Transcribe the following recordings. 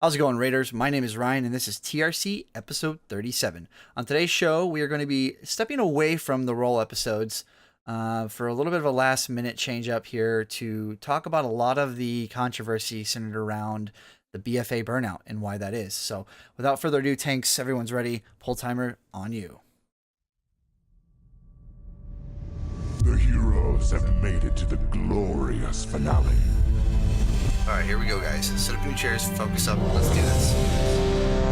How's it going, Raiders? My name is Ryan, and this is TRC episode 37. On today's show, we are going to be stepping away from the role episodes for a little bit of a last minute change up here to talk about a lot of the controversy centered around the BFA burnout and why that is. So, without further ado, Tanks, everyone's ready. Pull timer on you. The heroes have made it to the glorious finale. All right, here we go, guys. Set up your chairs, focus up. Let's do this.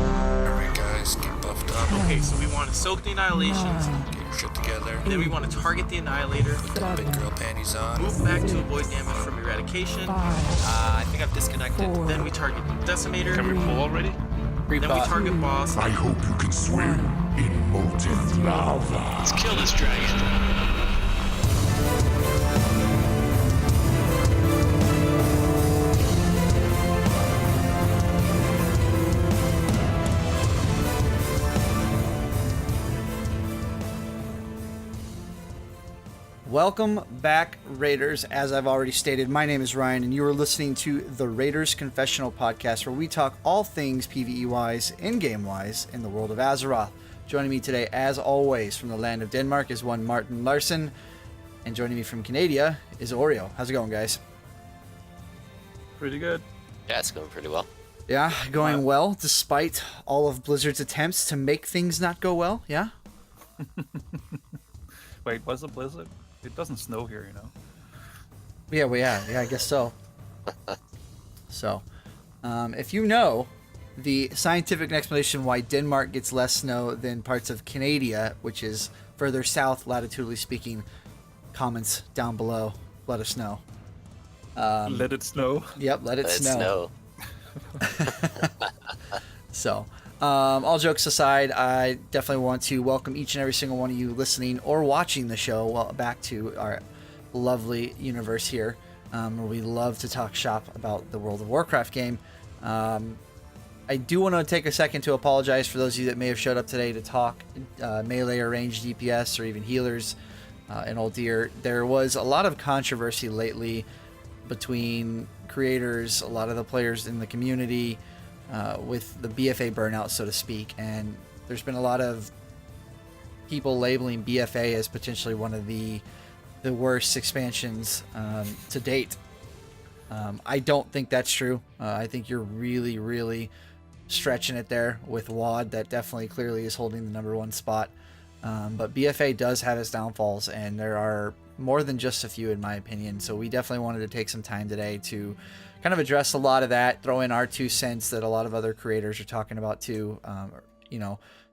Alright guys, get buffed up. Okay, so we want to soak the annihilations, Get your shit together. then we want to target the annihilator, Put the big girl panties on. move back to avoid damage from eradication, I think I've disconnected. then we target decimator, Can we pull already? then we target boss. I hope you can swim in molten lava. Let's kill this dragon. Welcome back, Raiders. As I've already stated, my name is Ryan, and you are listening to the Raiders Confessional podcast, where we talk all things PvE-wise, in-game-wise, in the world of Azeroth. Joining me today, as always, from the land of Denmark is one Martin Larson, and joining me from Canada is Oreo. How's it going, guys? Pretty good. Yeah, it's going pretty well. Yeah, going well, despite all of Blizzard's attempts to make things not go well, yeah? Wait, was it blizzard? It doesn't snow here, you know. Yeah, I guess so. So, if you know the scientific explanation why Denmark gets less snow than parts of Canada, which is further south, latitudinally speaking, comments down below. Let us know. Let it snow. Yep, let it Let it snow. snow. So, all jokes aside, I definitely want to welcome each and every single one of you listening or watching the show back to our lovely universe here, where we love to talk shop about the World of Warcraft game. I do want to take a second to apologize for those of you that may have showed up today to talk melee or ranged DPS or even healers in Old Deer. There was a lot of controversy lately between creators, a lot of the players in the community, with the BFA burnout, so to speak, and there's been a lot of people labeling BFA as potentially one of the worst expansions to date. I don't think that's true. I think you're really stretching it there with WAD. That definitely clearly is holding the number one spot. But BFA does have its downfalls, and there are more than just a few, in my opinion. So we definitely wanted to take some time today to kind of address a lot of that, throw in our 2 cents that a lot of other creators are talking about too.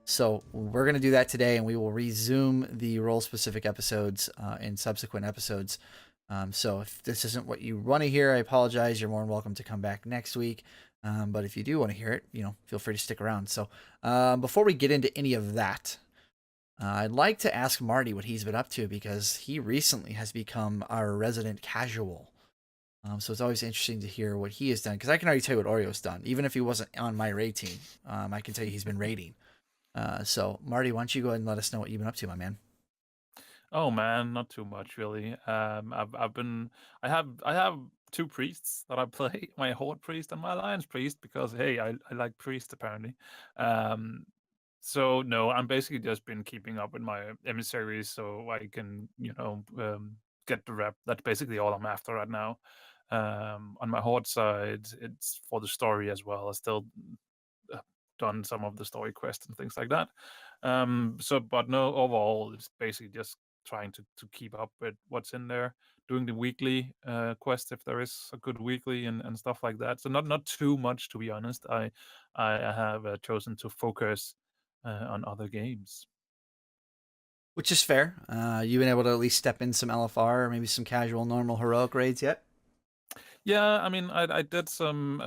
So we're going to do that today, and we will resume the role-specific episodes in subsequent episodes. So if this isn't what you want to hear, I apologize. You're more than welcome to come back next week. But if you do want to hear it, feel free to stick around. So before we get into any of that, I'd like to ask Marty what he's been up to, because he recently has become our resident casual. So it's always interesting to hear what he has done, because I can already tell you what Oreo's done. Even if he wasn't on my raid team, I can tell you he's been raiding. So Marty, why don't you go ahead and let us know what you've been up to, my man? Oh man, not too much really. I have two priests that I play, my Horde priest and my Alliance priest, because hey, I like priests apparently. So no, I'm basically just been keeping up with my emissaries so I can, get the rep. That's basically all I'm after right now. On my Horde side, it's for the story as well. I still done some of the story quests and things like that. But no, overall, it's basically just trying to keep up with what's in there, doing the weekly quest if there is a good weekly and stuff like that. So not too much, to be honest. I have chosen to focus on other games. Which is fair. You've been able to at least step in some LFR or maybe some casual, normal, heroic raids yet? Yeah, I mean, I did some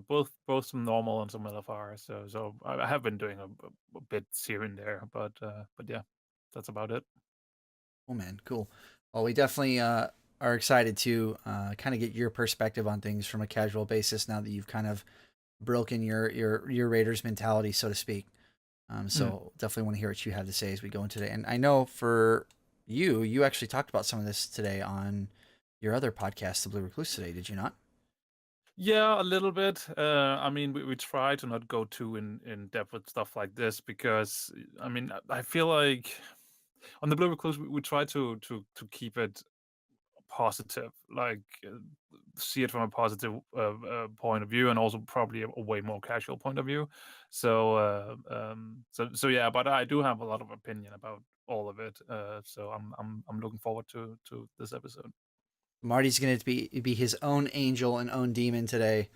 both some normal and some LFR. So I have been doing a bit here and there, but yeah, that's about it. Oh man, cool. Well, we definitely are excited to kind of get your perspective on things from a casual basis now that you've kind of broken your Raiders mentality, so to speak. So definitely want to hear what you have to say as we go into today. And I know for you actually talked about some of this today on your other podcast, The Blue Recluse, today, did you not? Yeah, a little bit. I mean, we try to not go too in depth with stuff like this because I mean, I feel like on the Blue Recluse we try to keep it positive, like see it from a positive point of view, and also probably a way more casual point of view. So yeah, but I do have a lot of opinion about all of it. So I'm looking forward to this episode. Marty's going to be his own angel and own demon today.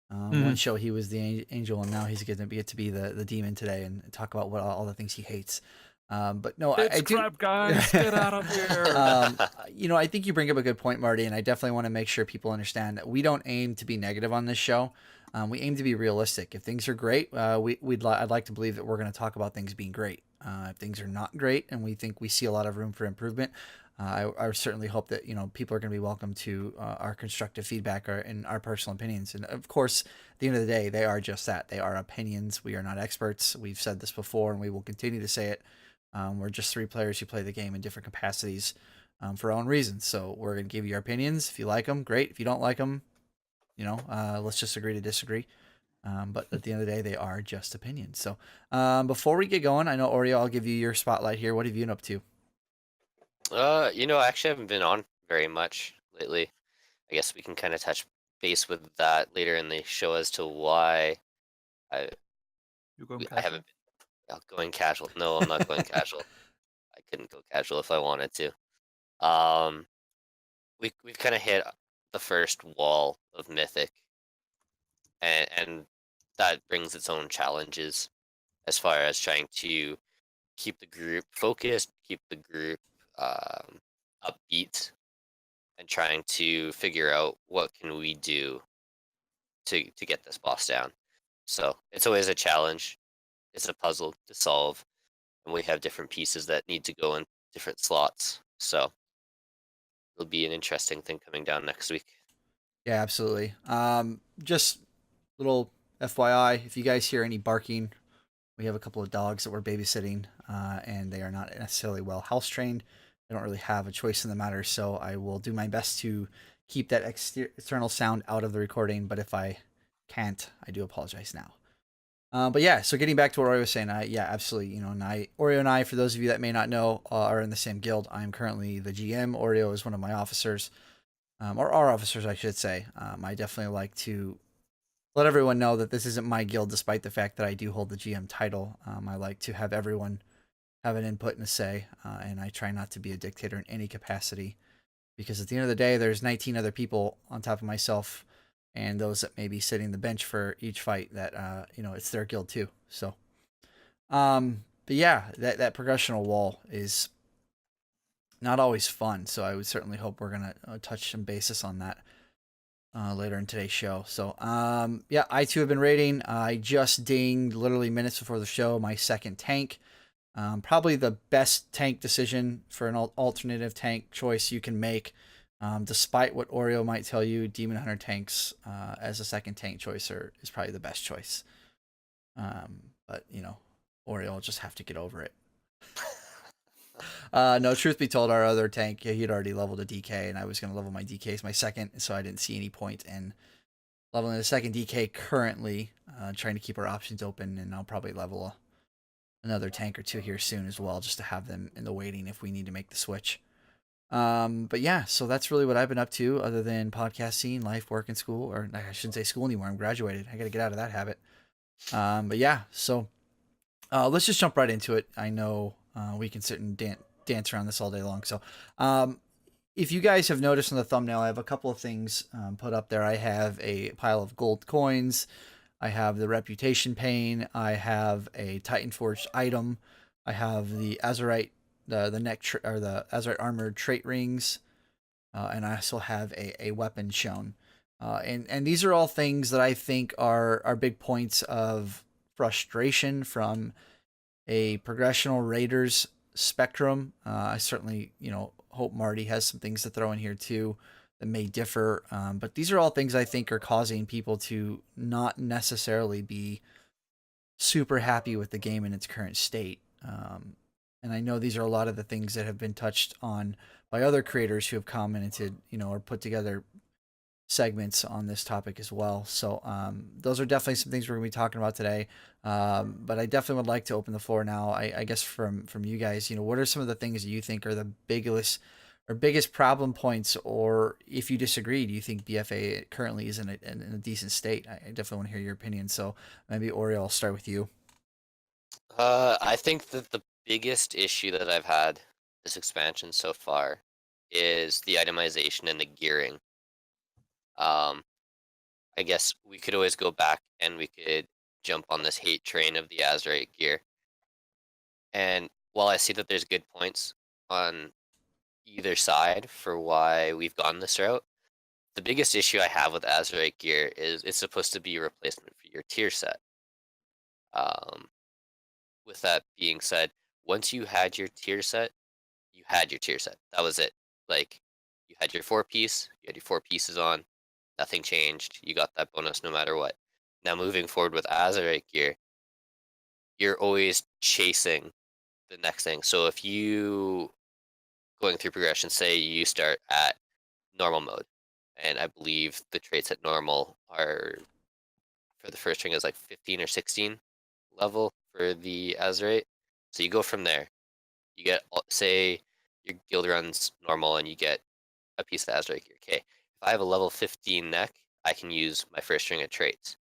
One Mhm. show he was the angel, and now he's going to get to be the demon today and talk about what all the things he hates. But no, I It's do. crap, guys. Get out of here. I think you bring up a good point, Marty, and I definitely want to make sure people understand that we don't aim to be negative on this show. We aim to be realistic. If things are great, I'd like to believe that we're going to talk about things being great. If things are not great, and we think we see a lot of room for improvement, I certainly hope that people are going to be welcome to our constructive feedback and our personal opinions. And of course, at the end of the day, they are just that. They are opinions. We are not experts. We've said this before, and we will continue to say it. We're just three players who play the game in different capacities for our own reasons. So we're going to give you our opinions. If you like them, great. If you don't like them, let's just agree to disagree. But at the end of the day, they are just opinions. So before we get going, I know, Oreo, I'll give you your spotlight here. What have you been up to? I actually haven't been on very much lately. I guess we can kind of touch base with that later in the show as to why I You going I casual? haven't been going casual. No, I'm not going casual. I couldn't go casual if I wanted to. Um, we've kind of hit the first wall of Mythic, and that brings its own challenges as far as trying to keep the group focused, keep the group upbeat, and trying to figure out what can we do to get this boss down. So it's always a challenge. It's a puzzle to solve, and we have different pieces that need to go in different slots. So it'll be an interesting thing coming down next week. Yeah, absolutely. Just little FYI, if you guys hear any barking, we have a couple of dogs that we're babysitting, and they are not necessarily well house trained. They don't really have a choice in the matter, so I will do my best to keep that external sound out of the recording. But if I can't, I do apologize now. But yeah, so getting back to what Oreo was saying, yeah, absolutely. Oreo and I, for those of you that may not know, are in the same guild. I'm currently the GM. Oreo is one of my officers, or our officers, I should say. I definitely like to let everyone know that this isn't my guild, despite the fact that I do hold the GM title. I like to have everyone have an input and a say, and I try not to be a dictator in any capacity, because at the end of the day, there's 19 other people on top of myself, and those that may be sitting the bench for each fight that it's their guild too. So, but yeah, that progressional wall is not always fun. So I would certainly hope we're gonna touch some basis on that later in today's show. So, yeah, I too have been raiding. I just dinged literally minutes before the show my second tank. Probably the best tank decision for an alternative tank choice you can make. Despite what Oreo might tell you, Demon Hunter tanks as a second tank choice is probably the best choice. But Oreo will just have to get over it. No, truth be told, our other tank, he'd already leveled a DK, and I was going to level my DK as my second, so I didn't see any point in leveling the second DK currently, trying to keep our options open, and I'll probably level another tank or two here soon as well, just to have them in the waiting if we need to make the switch. But yeah, so that's really what I've been up to, other than podcasting, life, work, and school. Or I shouldn't say school anymore. I'm graduated. I got to get out of that habit. But yeah, so let's just jump right into it. I know we can sit and dance around this all day long. So if you guys have noticed in the thumbnail, I have a couple of things put up there. I have a pile of gold coins. I have the reputation pane. I have a Titan Forged item. I have the Azerite, the neck or the Azerite armored trait rings, and I also have a weapon shown. And these are all things that I think are big points of frustration from a progressional raiders spectrum. I certainly hope Marty has some things to throw in here too that may differ. But these are all things I think are causing people to not necessarily be super happy with the game in its current state. And I know these are a lot of the things that have been touched on by other creators who have commented, or put together segments on this topic as well. So those are definitely some things we're going to be talking about today. But I definitely would like to open the floor now. I guess from you guys, what are some of the things you think are the biggest problem points, or if you disagree, do you think BFA currently is in a decent state? I definitely want to hear your opinion. So maybe Oreo, I'll start with you. I think that the biggest issue that I've had this expansion so far is the itemization and the gearing. Um, I guess we could always go back and we could jump on this hate train of the Azerite gear. And while I see that there's good points on either side for why we've gone this route, the biggest issue I have with Azerite gear is it's supposed to be a replacement for your tier set. Um, with that being said, once you had your tier set, you had your tier set. That was it. Like, you had your 4-piece, you had your 4 pieces on, nothing changed. You got that bonus no matter what. Now, moving forward with Azerite gear, you're always chasing the next thing. So if you going through progression, say you start at normal mode, and I believe the traits at normal are for the first ring is like 15 or 16 level for the Azerite. So you go from there. You get, say, your guild runs normal and you get a piece of Azerite gear. Okay, if I have a level 15 neck, I can use my first string of traits.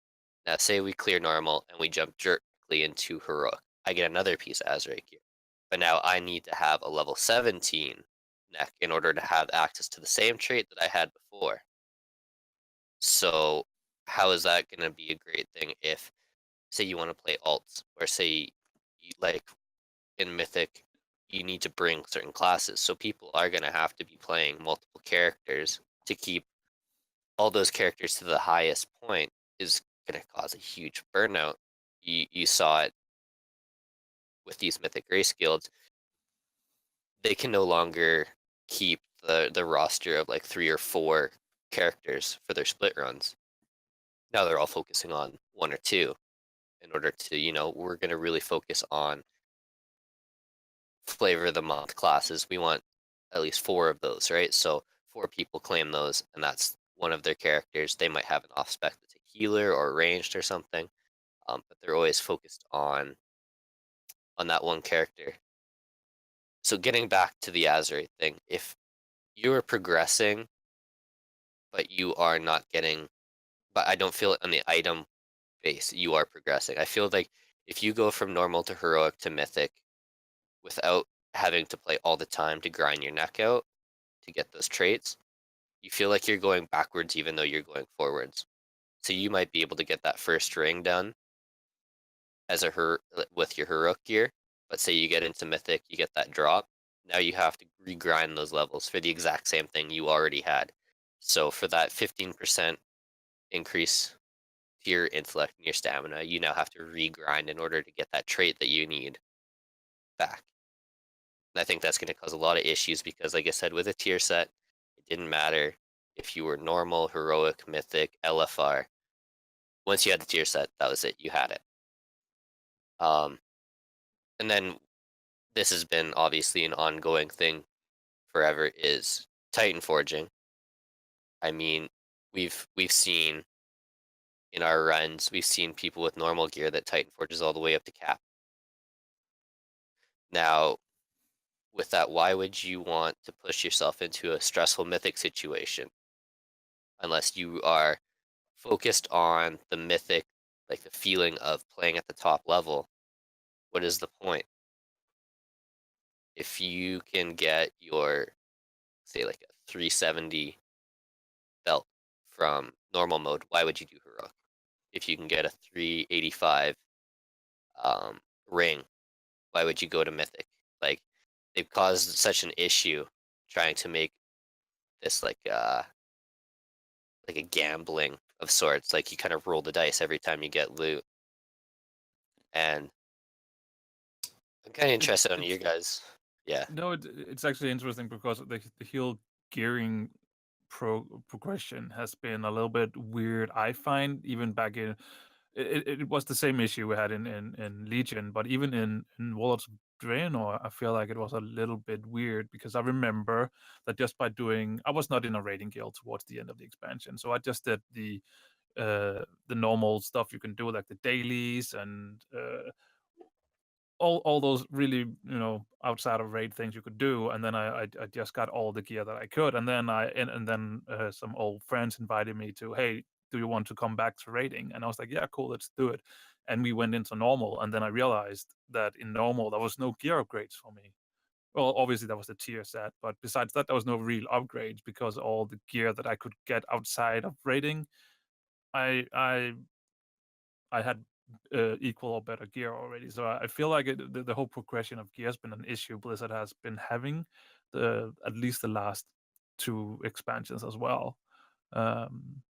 Now, say we clear normal and we jump directly into heroic. I get another piece of Azerite gear. But now I need to have a level 17 neck in order to have access to the same trait that I had before. So how is that going to be a great thing if, say, you want to play alts, or say, like in Mythic, you need to bring certain classes. So people are going to have to be playing multiple characters to keep all those characters to the highest point is going to cause a huge burnout. You saw it with these Mythic race guilds. They can no longer keep the roster of like 3 or 4 characters for their split runs. Now they're all focusing on 1 or 2 in order to, we're going to really focus on flavor of the month classes. We want at least 4 of those, right? So 4 people claim those, and that's one of their characters. They might have an off spec that's a healer or ranged or something, but they're always focused on that one character. So getting back to the Azerite thing, if you are progressing, but you are not getting, but I don't feel it on the item base, you are progressing. I feel like if you go from normal to heroic to mythic without having to play all the time to grind your neck out to get those traits, you feel like you're going backwards even though you're going forwards. So you might be able to get that first ring done as with your heroic gear, but say you get into mythic, you get that drop. Now you have to regrind those levels for the exact same thing you already had. So for that 15% increase to your intellect and your stamina, you now have to regrind in order to get that trait that you need back. And I think that's going to cause a lot of issues because, like I said, with a tier set, it didn't matter if you were normal, heroic, mythic, LFR. Once you had the tier set, that was it. You had it. And then this has been obviously an ongoing thing forever is Titan forging. I mean, we've seen in our runs, we've seen people with normal gear that Titan forges all the way up to cap. Now, with that, why would you want to push yourself into a stressful mythic situation unless you are focused on the mythic, like the feeling of playing at the top level? What is the point? If you can get your, say, like a 370 belt from normal mode, why would you do heroic? If you can get a 385 ring, why would you go to mythic? Like, they've caused such an issue trying to make this like a gambling of sorts. Like, you kind of roll the dice every time you get loot. And I'm kind of interested on you guys. Yeah. No, it's actually interesting because the heal gearing progression has been a little bit weird. I find even back in it was the same issue we had in Legion, but even in Warlords of Draenor, I feel like it was a little bit weird because I remember that just by doing, I was not in a raiding guild towards the end of the expansion, so I just did the normal stuff you can do, like the dailies and all those really outside of raid things you could do, and then I just got all the gear that I could, and then then some old friends invited me to, hey, do you want to come back to raiding? And I was like, yeah, cool, let's do it. And we went into normal, and then I realized that in normal there was no gear upgrades for me. Well, obviously that was the tier set, but besides that there was no real upgrades because all the gear that I could get outside of raiding, I I I had equal or better gear already. So I feel like the whole progression of gear has been an issue Blizzard has been having at least the last two expansions as well. Um,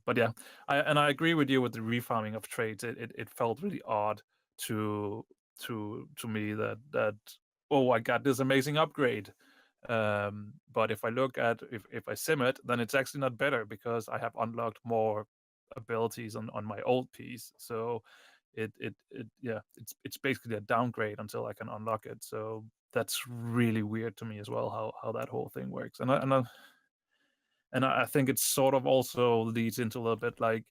but yeah, I agree with you with the refarming of trades. It felt really odd to to me that oh, I got this amazing upgrade. But if I look at if I sim it, then it's actually not better because I have unlocked more abilities on my old piece. So yeah, it's basically a downgrade until I can unlock it. So that's really weird to me as well how that whole thing works. And I think it sort of also leads into a little bit like,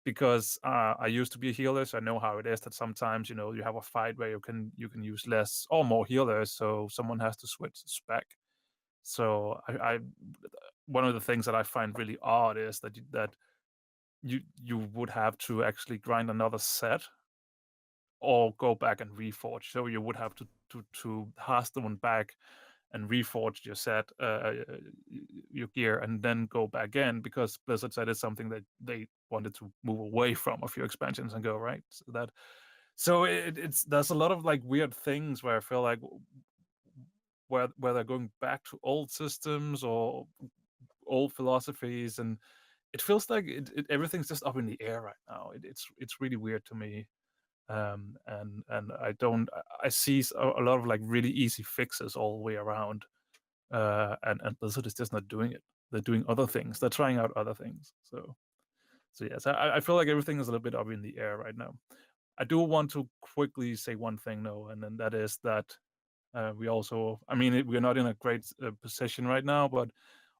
because I used to be a healer, so I know how it is that sometimes you have a fight where you can use less or more healers, so someone has to switch spec. So I one of the things that I find really odd is that you would have to actually grind another set or go back and reforge. So you would have to haste one back and reforge your set, your gear, and then go back in, because Blizzard said it's something that they wanted to move away from a few expansions ago, right? So it's there's a lot of like weird things where I feel like where they're going back to old systems or old philosophies, and it feels like everything's just up in the air right now. It's really weird to me. And I don't I see a lot of like really easy fixes all the way around, and Blizzard is just not doing it. They're doing other things. They're trying out other things. So yes, I feel like everything is a little bit up in the air right now. I do want to quickly say one thing though, and then that is that we also, I mean, we're not in a great position right now, but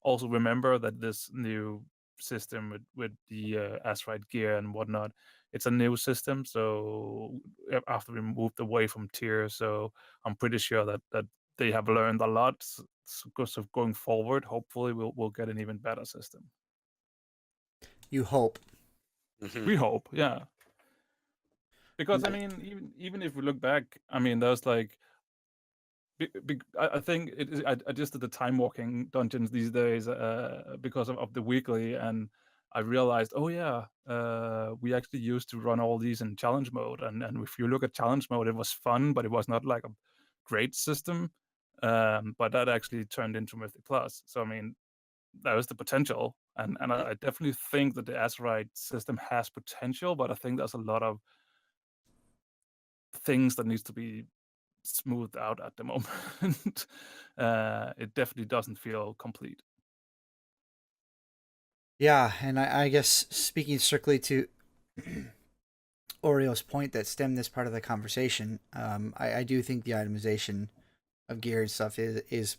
also remember that this new system with the Azeroth gear and whatnot, it's a new system. So after we moved away from tier, so I'm pretty sure that they have learned a lot. So going forward, hopefully we'll get an even better system. You hope. We hope, yeah. Because I mean, even if we look back, I mean, there's like I think I just did the time walking dungeons these days because of the weekly, and I realized, oh yeah, we actually used to run all these in challenge mode, and if you look at challenge mode, it was fun, but it was not like a great system. But that actually turned into Mythic Plus. So I mean, there is the potential, and I definitely think that the Azeroth system has potential, but I think there's a lot of things that needs to be smoothed out at the moment. It definitely doesn't feel complete. Yeah, and I guess speaking strictly to Oreo's point that stemmed this part of the conversation, I do think the itemization of gear and stuff is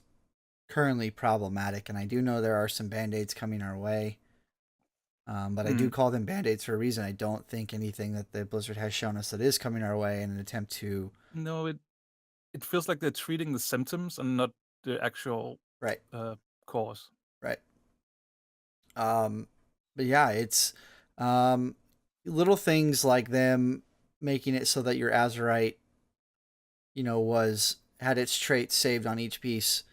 currently problematic, and I do know there are some band-aids coming our way. But I do call them band-aids for a reason. I don't think anything that the Blizzard has shown us that is coming our way in an attempt to... No, it feels like they're treating the symptoms and not the actual Right. cause. Right. But yeah, it's little things like them making it so that your Azerite, had its traits saved on each piece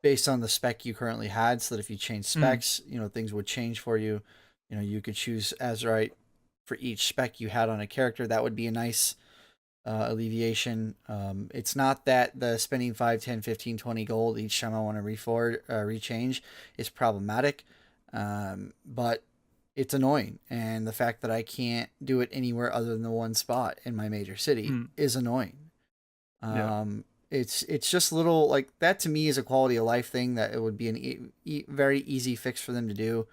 based on the spec you currently had, so that if you change specs, things would change for you. You could choose Azerite for each spec you had on a character. That would be a nice alleviation. It's not that the spending 5, 10, 15, 20 gold each time I want to rechange is problematic, but it's annoying. And the fact that I can't do it anywhere other than the one spot in my major city is annoying. Yeah. It's just little, like, that to me is a quality of life thing that it would be an very easy fix for them to do.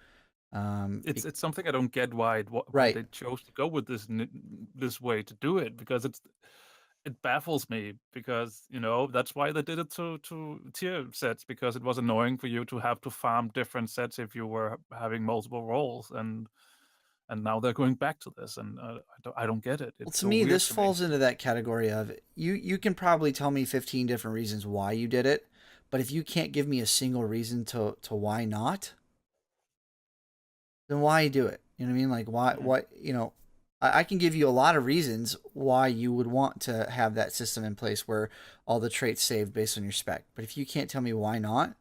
It's something I don't get why Right. they chose to go with this way to do it, because it baffles me because that's why they did it to tier sets, because it was annoying for you to have to farm different sets if you were having multiple roles, and now they're going back to this, and I don't get it. Well, It's to so me, weird this to me. falls into that category of you can probably tell me 15 different reasons why you did it, but if you can't give me a single reason to why not, then why do it? You know what I mean? Like why I can give you a lot of reasons why you would want to have that system in place where all the traits saved based on your spec. But if you can't tell me why not,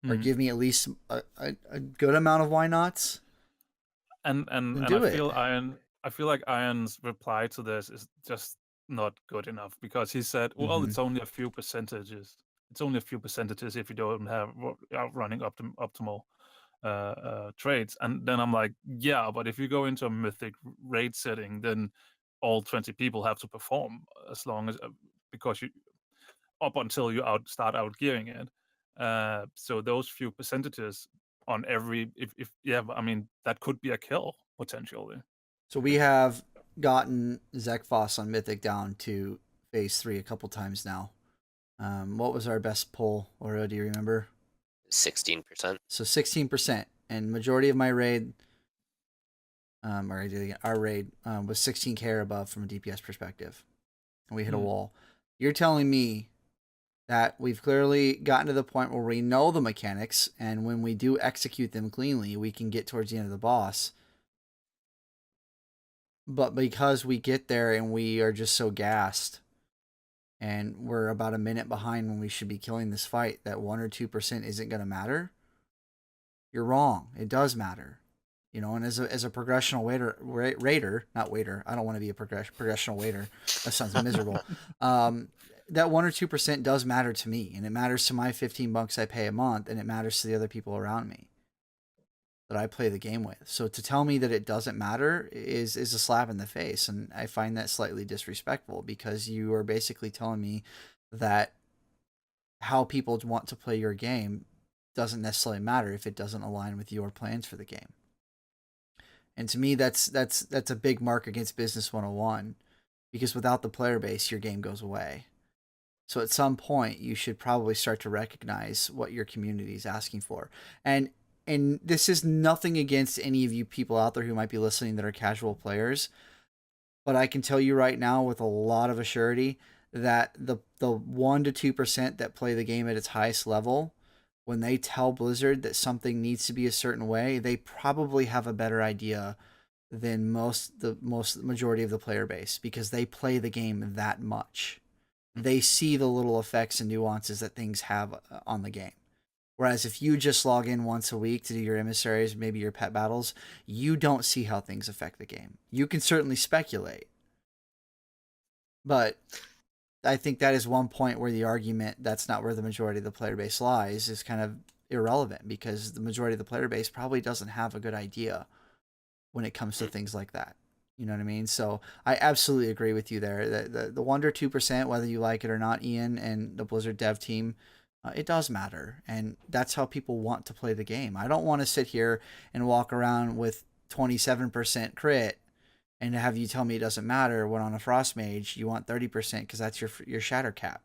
or Mhm. give me at least a good amount of why nots, then And do it. I feel like Iron's reply to this is just not good enough, because he said, well, Mm-hmm. it's only a few percentages. It's only a few percentages if you don't have running optimal trades. And then I'm like, yeah, but if you go into a mythic raid setting, then all 20 people have to perform, as long as because you up until you start out gearing it. So those few percentages on every, if yeah, I mean, that could be a kill potentially. So we have gotten Zekphos on Mythic down to phase 3 a couple times now. What was our best pull, Oreo? Do you remember? 16%. So 16%, and majority of my raid, our raid, was 16k or above from a DPS perspective, and we hit a wall. You're telling me that we've clearly gotten to the point where we know the mechanics, and when we do execute them cleanly, we can get towards the end of the boss. But because we get there and we are just so gassed, and we're about a minute behind when we should be killing this fight, that 1 or 2% isn't going to matter, you're wrong. It does matter. And as a progressional raider, not waiter. I don't want to be a progressional waiter. That sounds miserable. That 1 or 2% does matter to me, and it matters to my $15 I pay a month, and it matters to the other people around me that I play the game with. So to tell me that it doesn't matter is a slap in the face, and I find that slightly disrespectful, because you are basically telling me that how people want to play your game doesn't necessarily matter if it doesn't align with your plans for the game. And to me, that's a big mark against Business 101, because without the player base, your game goes away. So at some point, you should probably start to recognize what your community is asking for. And this is nothing against any of you people out there who might be listening that are casual players, but I can tell you right now with a lot of assurity that the 1 to 2% that play the game at its highest level, when they tell Blizzard that something needs to be a certain way, they probably have a better idea than the majority of the player base, because they play the game that much. They see the little effects and nuances that things have on the game. Whereas if you just log in once a week to do your emissaries, maybe your pet battles, you don't see how things affect the game. You can certainly speculate, but I think that is one point where the argument that's not where the majority of the player base lies is kind of irrelevant, because the majority of the player base probably doesn't have a good idea when it comes to things like that. You know what I mean? So I absolutely agree with you there. The 1 or 2%, whether you like it or not, Ian and the Blizzard dev team, it does matter. And that's how people want to play the game. I don't want to sit here and walk around with 27% crit and have you tell me it doesn't matter, when on a Frost Mage you want 30% because that's your shatter cap.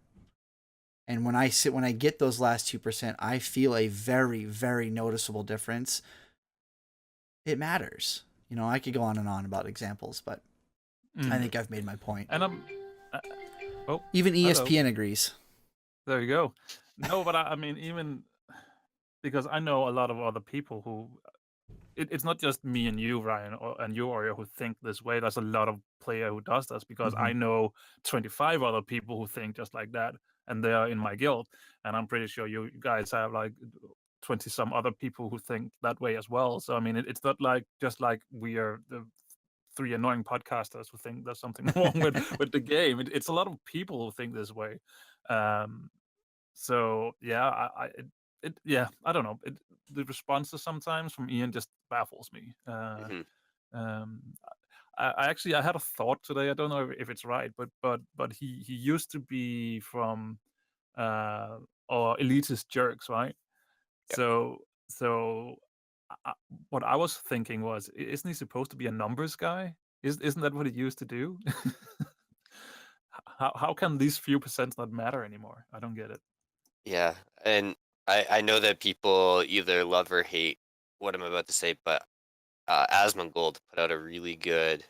And when I get those last 2%, I feel a very, very noticeable difference. It matters. I could go on and on about examples, but I think I've made my point. And I'm Even hello. ESPN agrees. There you go. No, but I mean, even because I know a lot of other people who, it's not just me and you, Ryan, and you, Oreo, who think this way. There's a lot of player who does this, because I know 25 other people who think just like that, and they are in my guild. And I'm pretty sure you guys have like 20 some other people who think that way as well. So I mean, it's not like just like we are the 3 annoying podcasters who think there's something wrong with the game. It's a lot of people who think this way. So yeah, I don't know. The responses sometimes from Ian just baffles me. Um, I had a thought today. I don't know if it's right, but he used to be from or elitist jerks, right? Yep. So what I was thinking was, isn't he supposed to be a numbers guy? Isn't that what he used to do? how can these few percents not matter anymore? I don't get it. Yeah, and I know that people either love or hate what I'm about to say, but Asmongold put out a really good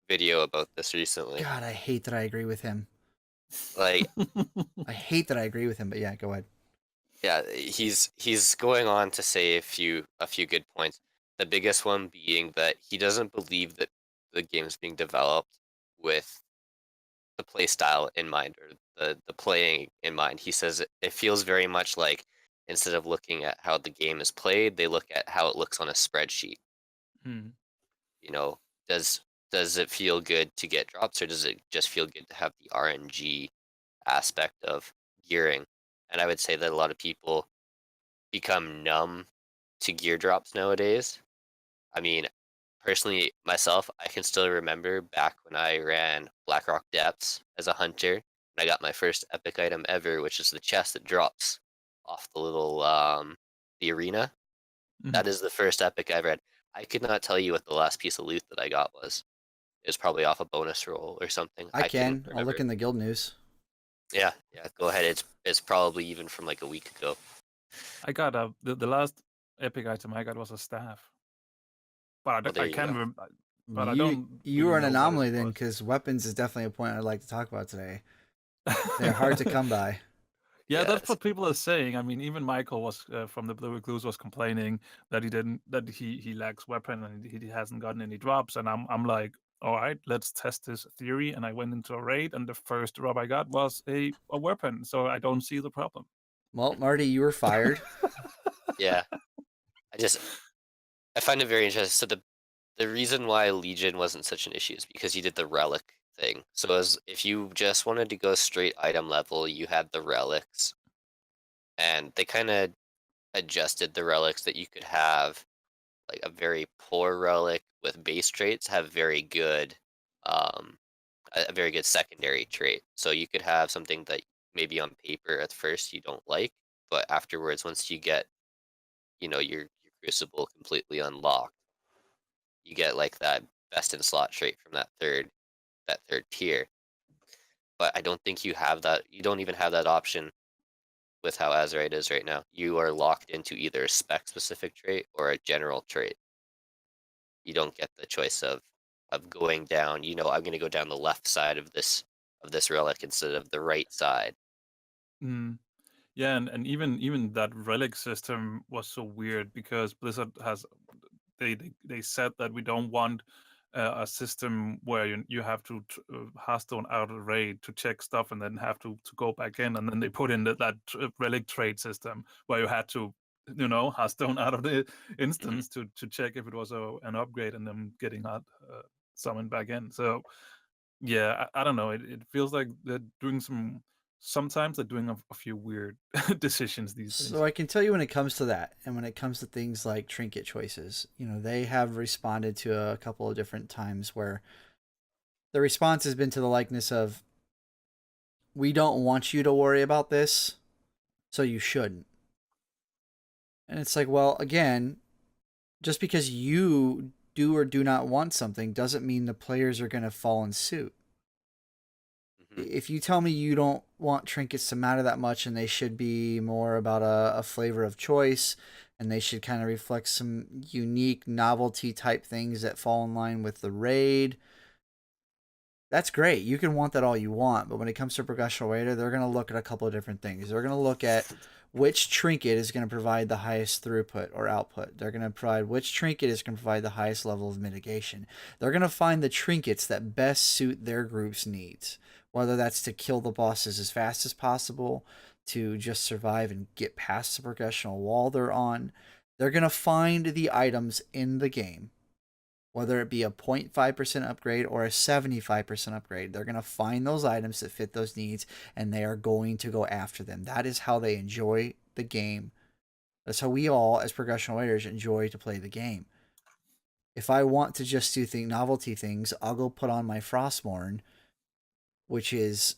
video about this recently. God, I hate that I agree with him. Like, I hate that I agree with him, but yeah, go ahead. yeah, he's going on to say a few good points. The biggest one being that he doesn't believe that the game's being developed with the play style in mind or the playing in mind. He says it feels very much like instead of looking at how the game is played, they look at how it looks on a spreadsheet. Hmm. You know, does does it feel good to get drops or does it just feel good to have the RNG aspect of gearing? And I would say that a lot of people become numb to gear drops nowadays. I mean, personally, myself, I can still remember back when I ran Blackrock Depths as a hunter, and I got my first epic item ever, which is the chest that drops off the little the arena. Mhm. That is the first epic I ever had. I could not tell you what the last piece of loot that I got was. It was probably off a bonus roll or something. I I couldn't can. I'll look remember. in the guild news. Yeah, yeah. Go ahead. It's probably even from like a week ago. I got the last epic item I got was a staff, but Well, there I you can go. but I You don't you really are an know what it anomaly then, was. because weapons is definitely a point I'd like to talk about today. They're hard to come by. Yeah, that's Yes. what people are saying. I mean, even Michael was from the Blue Recluse was complaining that he lacks weapon and he hasn't gotten any drops. And I'm like, all right, let's test this theory. And I went into a raid, and the first drop I got was a weapon. So I don't see the problem. Well, Marty, you were fired. Yeah. I just I find it very interesting. So the reason why Legion wasn't such an issue is because you did the relic thing. So as if you just wanted to go straight item level, you had the relics, and they kind of adjusted the relics that you could have like a very poor relic with base traits have very good um a very good secondary trait. So you could have something that maybe on paper at first you don't like, but afterwards once you get, your crucible completely unlocked, you get like that best in slot trait from that third tier. But I don't think you don't even have that option with how Azerite is right now. You are locked into either a spec specific trait or a general trait. You don't get the choice of going down, I'm gonna go down the left side of this relic instead of the right side. Mm. Yeah, and even that relic system was so weird because Blizzard has they said that we don't want a system where you have to hearthstone out of raid to check stuff and then have to go back in, and then they put in that relic trade system where you had to hearthstone out of the Mhm. instance to check if it was an upgrade and then getting summoned back in. So yeah, I don't know. It feels like they're doing sometimes they're doing a few weird decisions these So days. I can tell you when it comes to that, and when it comes to things like trinket choices, they have responded to a couple of different times where the response has been to the likeness of, "We don't want you to worry about this, so you shouldn't." And it's like, well, again, just because you do or do not want something doesn't mean the players are going to fall in suit. Mhm. If you tell me you don't want trinkets to matter that much and they should be more about a flavor of choice and they should kind of reflect some unique novelty type things that fall in line with the raid, that's great. You can want that all you want, but when it comes to progressional raider, they're going to look at a couple of different things. They're going to look at which trinket is going to provide the highest throughput or output. They're going to provide which trinket is going to provide the highest level of mitigation. They're going to find the trinkets that best suit their group's needs, whether that's to kill the bosses as fast as possible, to just survive and get past the progressional wall they're on. They're going to find the items in the game, whether it be a 0.5% upgrade or a 75% upgrade. They're going to find those items that fit those needs and they are going to go after them. That is how they enjoy the game. That's how we all, as progressional players, enjoy to play the game. If I want to just do novelty things, I'll go put on my Frostmourne, which is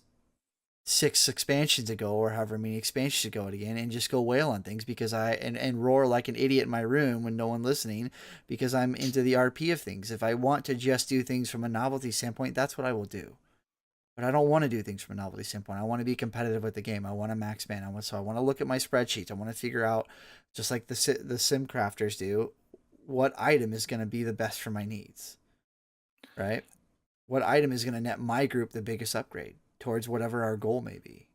6 expansions ago or however many expansions ago again, and just go wail on things because and roar like an idiot in my room when no one listening because I'm into the RP of things. If I want to just do things from a novelty standpoint, that's what I will do. but I don't want to do things from a novelty standpoint. I want to be competitive with the game. I want to max man. I want to look at my spreadsheets. I want to figure out, just like the sim crafters do, what item is going to be the best for my needs, right? What item is going to net my group the biggest upgrade towards whatever our goal may be.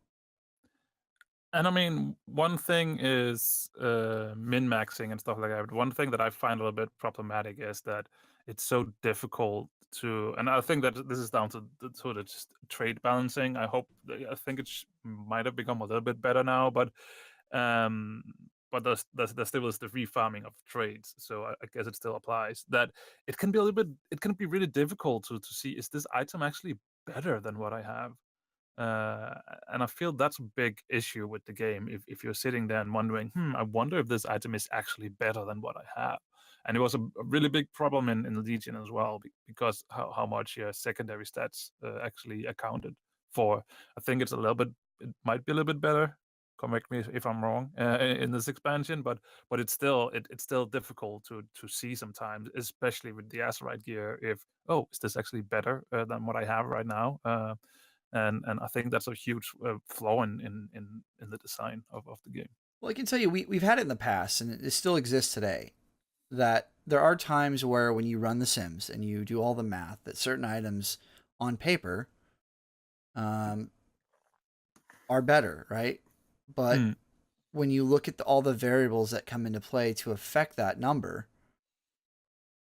And I mean, one thing is min-maxing and stuff like that. But one thing that I find a little bit problematic is that it's so difficult to, and I think that this is down to the sort of just trade balancing. I think it might have become a little bit better now, um, but there still is the refarming of trades. So I guess it still applies. That it can be a little bit, it can be really difficult to see, is this item actually better than what I have? And I feel that's a big issue with the game. If you're sitting there and wondering, I wonder if this item is actually better than what I have. And it was a really big problem in Legion as well, because how much your secondary stats actually accounted for. I think it might be a little bit better. Correct me if I'm wrong in this expansion, but it's still difficult to see sometimes, especially with the Azeroth gear. Is this actually better than what I have right now? And I think that's a huge flaw in the design of the game. Well, I can tell you, we've had it in the past, and it still exists today, that there are times where when you run the Sims and you do all the math, that certain items on paper are better, right? But when you look at all the variables that come into play to affect that number,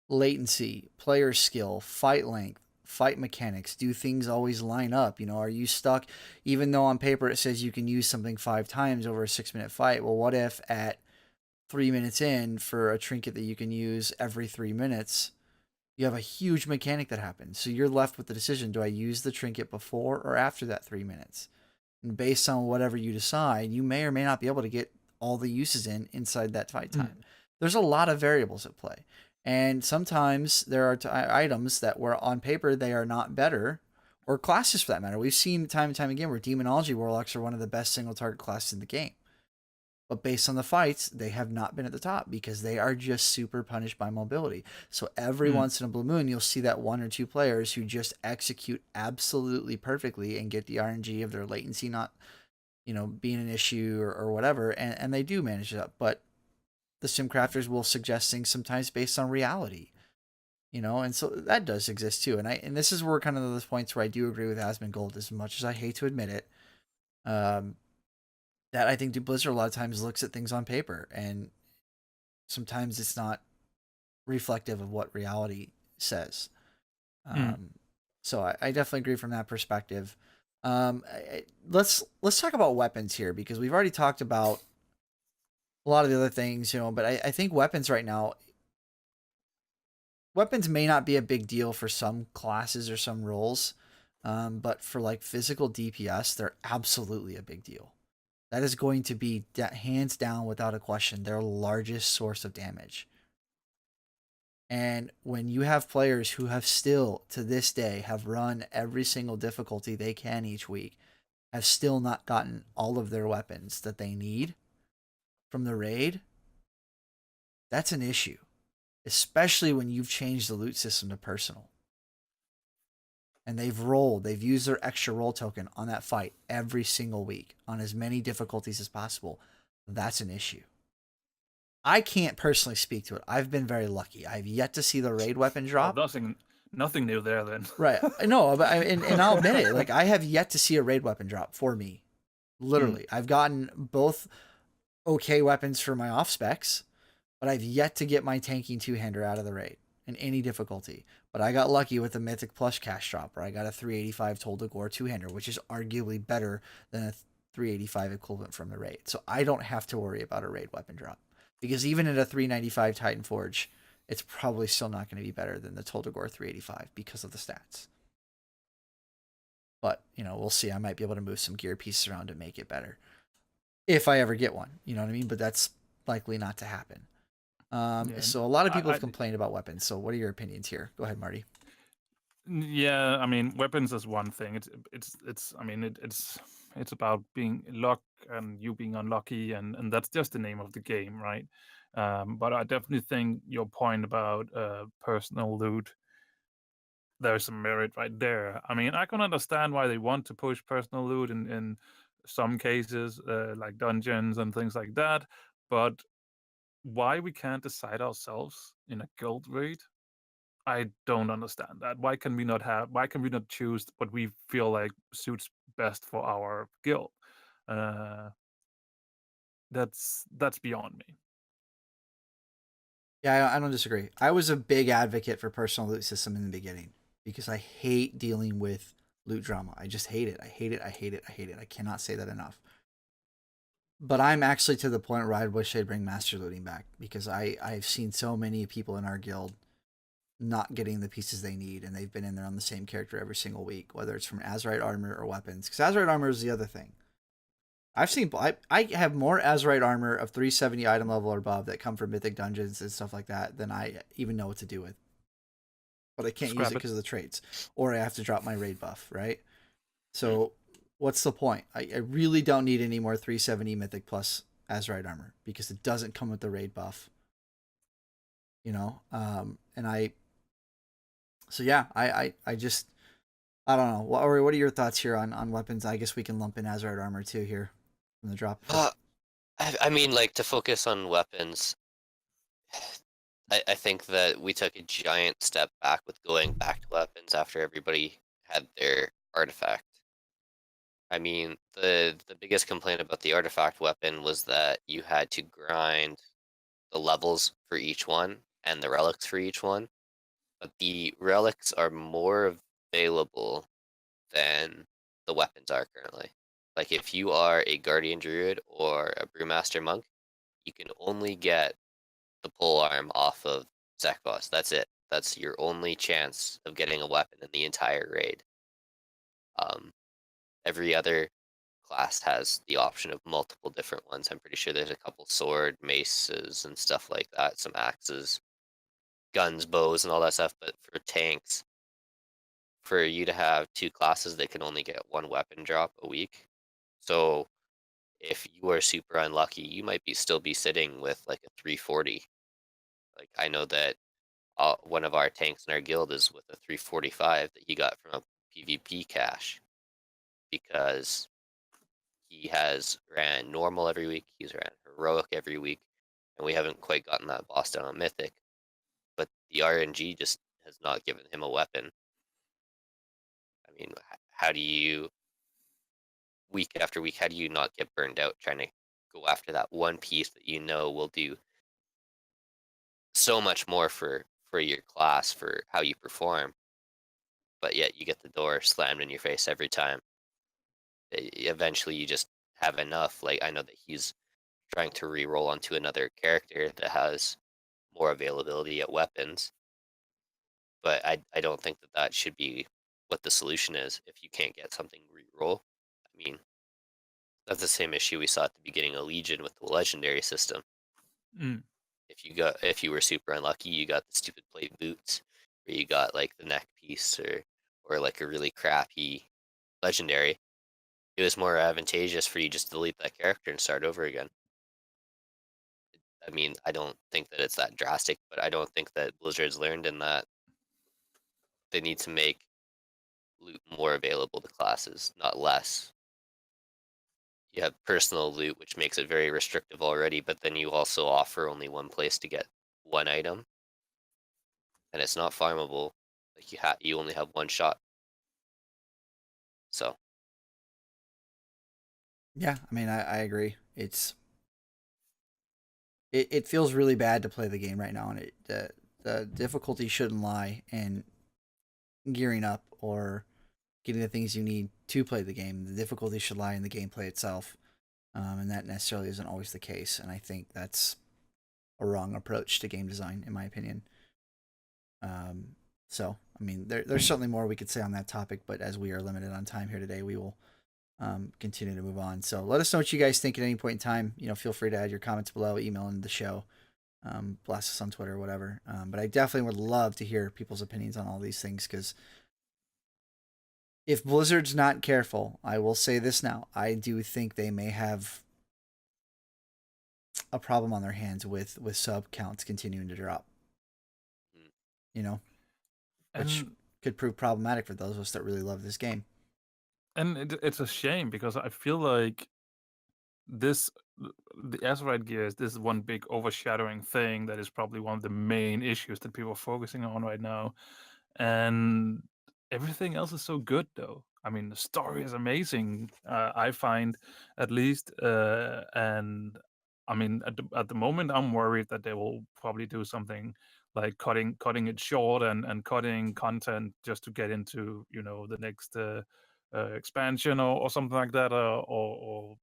latency, player skill, fight length, fight mechanics, do things always line up? Are you stuck, even though on paper it says you can use something 5 times over a 6-minute fight? Well, what if at 3 minutes in, for a trinket that you can use every 3 minutes, you have a huge mechanic that happens? So you're left with the decision, do I use the trinket before or after that 3 minutes? And based on whatever you decide, you may or may not be able to get all the uses inside that fight time. There's a lot of variables at play. And sometimes there are items that were on paper, they are not better, or classes for that matter. We've seen time and time again where Demonology Warlocks are one of the best single target classes in the game. But based on the fights, they have not been at the top because they are just super punished by mobility. So every once in a blue moon, you'll see that 1 or 2 players who just execute absolutely perfectly and get the RNG of their latency not, being an issue or whatever, and they do manage it up. But the sim crafters will suggest things sometimes based on reality, and so that does exist too. And this is where kind of those points where I do agree with Asmongold, as much as I hate to admit it, that I think Blizzard a lot of times looks at things on paper, and sometimes it's not reflective of what reality says. So I definitely agree from that perspective. Let's talk about weapons here, because we've already talked about a lot of the other things, but I think weapons right now, weapons may not be a big deal for some classes or some roles, but for like physical DPS, they're absolutely a big deal. That is going to be hands down, without a question, their largest source of damage. And when you have players who have still, to this day, have run every single difficulty they can each week, have still not gotten all of their weapons that they need from the raid, that's an issue. Especially when you've changed the loot system to personal. And they've used their extra roll token on that fight every single week on as many difficulties as possible. That's an issue. I can't personally speak to it. I've been very lucky. I've yet to see the raid weapon drop. Nothing new there then. Right. No, but and I'll admit it. Like, I have yet to see a raid weapon drop for me. Literally. I've gotten both okay weapons for my off specs, but I've yet to get my tanking 2-hander out of the raid in any difficulty. But I got lucky with the Mythic Plush cash drop, where I got a 385 Toll Gore 2-hander, which is arguably better than a 385 equivalent from the raid. So I don't have to worry about a raid weapon drop, because even at a 395 Titan Forge, it's probably still not going to be better than the Toll Gore 385 because of the stats. But, we'll see. I might be able to move some gear pieces around to make it better, if I ever get one. You know what I mean? But that's likely not to happen. So a lot of people have complained about weapons. So what are your opinions here? Go ahead, Marty. Yeah, I mean, weapons is one thing. It's about being luck and you being unlucky, and that's just the name of the game, right? But I definitely think your point about personal loot there's some merit right there. I mean, I can understand why they want to push personal loot in some cases, like dungeons and things like that, but why we can't decide ourselves in a guild raid, I don't understand that. Why can we not choose what we feel like suits best for our guild? Uh, that's beyond me. Yeah, I don't disagree. I was a big advocate for personal loot system in the beginning because I hate dealing with loot drama. I just hate it. I hate it. I hate it. I hate it. I cannot say that enough. But I'm actually to the point where I wish they'd bring master looting back because I've seen so many people in our guild not getting the pieces they need, and they've been in there on the same character every single week, whether it's from Azerite armor or weapons. Because Azerite armor is the other thing. I have more Azerite armor of 370 item level or above that come from Mythic dungeons and stuff like that than I even know what to do with. But I can't use it because of the traits, or I have to drop my raid buff, right? So what's the point? I really don't need any more 370 Mythic plus Azerite armor because it doesn't come with the raid buff. You know, so yeah, I just I don't know. Ori, what are your thoughts here on weapons? I guess we can lump in Azerite armor too here from the drop. I mean, like, to focus on weapons, I think that we took a giant step back with going back to weapons after everybody had their artifact. I mean, the biggest complaint about the artifact weapon was that you had to grind the levels for each one and the relics for each one, but the relics are more available than the weapons are currently. Like, if you are a guardian druid or a brewmaster monk, you can only get the pole arm off of Zekboss. That's it. That's your only chance of getting a weapon in the entire raid. Every other class has the option of multiple different ones. I'm pretty sure there's a couple sword, maces, and stuff like that, some axes, guns, bows, and all that stuff. But for tanks, for you to have two classes that can only get one weapon drop a week. So if you are super unlucky, you might still be sitting with like a 340. Like, I know that one of our tanks in our guild is with a 345 that he got from a PvP cache because he has ran normal every week, he's ran heroic every week, and we haven't quite gotten that boss down on Mythic. But the RNG just has not given him a weapon. I mean, how do you, week after week, how do you not get burned out trying to go after that one piece that you know will do so much more for your class, for how you perform, but yet you get the door slammed in your face every time. Eventually you just have enough. Like, I know that he's trying to re-roll onto another character that has more availability at weapons, but I don't think that that should be what the solution is if you can't get something re-roll. I mean, that's the same issue we saw at the beginning of Legion with the legendary system. Mm. If you were super unlucky, you got the stupid plate boots, or you got like the neck piece, or like a really crappy legendary. It was more advantageous for you just to delete that character and start over again. I mean, I don't think that it's that drastic, but I don't think that Blizzard's learned in that they need to make loot more available to classes, not less. You have personal loot, which makes it very restrictive already, but then you also offer only one place to get one item, and it's not farmable. Like, you only have one shot. So Yeah, I mean, I agree. It feels really bad to play the game right now, and the difficulty shouldn't lie in gearing up or getting the things you need to play the game. The difficulty should lie in the gameplay itself, and that necessarily isn't always the case. And I think that's a wrong approach to game design, in my opinion. So, I mean, there's certainly more we could say on that topic, but as we are limited on time here today, we will continue to move on. So let us know what you guys think at any point in time. You know, feel free to add your comments below, email into the show, blast us on Twitter or whatever. But I definitely would love to hear people's opinions on all these things, because if Blizzard's not careful, I will say this now, I do think they may have a problem on their hands with sub counts continuing to drop. You know, which And could prove problematic for those of us that really love this game. And it's a shame because I feel like this the Azeroth gear is this one big overshadowing thing that is probably one of the main issues that people are focusing on right now. And everything else is so good though. I mean, the story is amazing. I find, at least, and I mean, at the moment, I'm worried that they will probably do something like cutting it short and cutting content just to get into the next expansion or something like that, or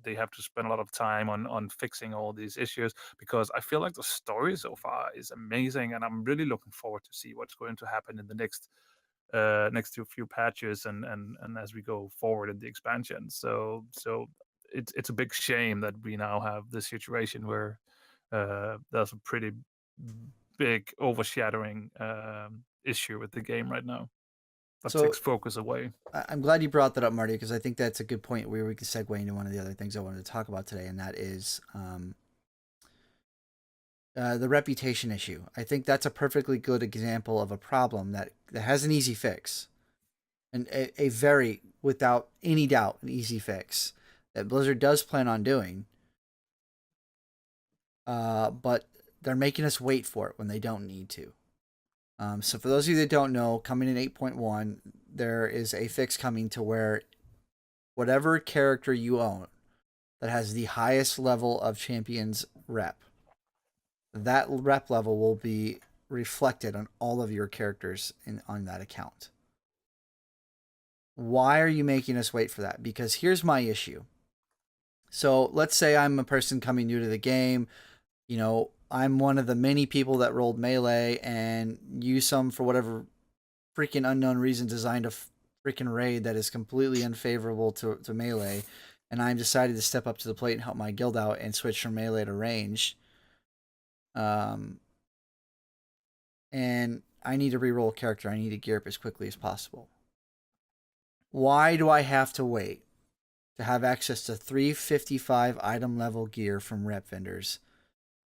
they have to spend a lot of time on fixing all these issues, because I feel like the story so far is amazing, and I'm really looking forward to see what's going to happen in the next few patches and as we go forward in the expansion. So it's a big shame that we now have this situation where there's a pretty big overshadowing issue with the game right now that So takes focus away. I'm glad you brought that up, Marty, because I think that's a good point where we can segue into one of the other things I wanted to talk about today, and that is the reputation issue. I think that's a perfectly good example of a problem that has an easy fix, and a very, without any doubt, an easy fix that Blizzard does plan on doing. But they're making us wait for it when they don't need to. So for those of you that don't know, coming in 8.1, there is a fix coming to where whatever character you own that has the highest level of champions rep, that rep level will be reflected on all of your characters on that account. Why are you making us wait for that? Because here's my issue. So let's say I'm a person coming new to the game. I'm one of the many people that rolled melee, and you some for whatever freaking unknown reason designed a freaking raid that is completely unfavorable to melee, and I decided to step up to the plate and help my guild out and switch from melee to range. And I need to reroll a character. I need to gear up as quickly as possible. Why do I have to wait to have access to 355 item level gear from rep vendors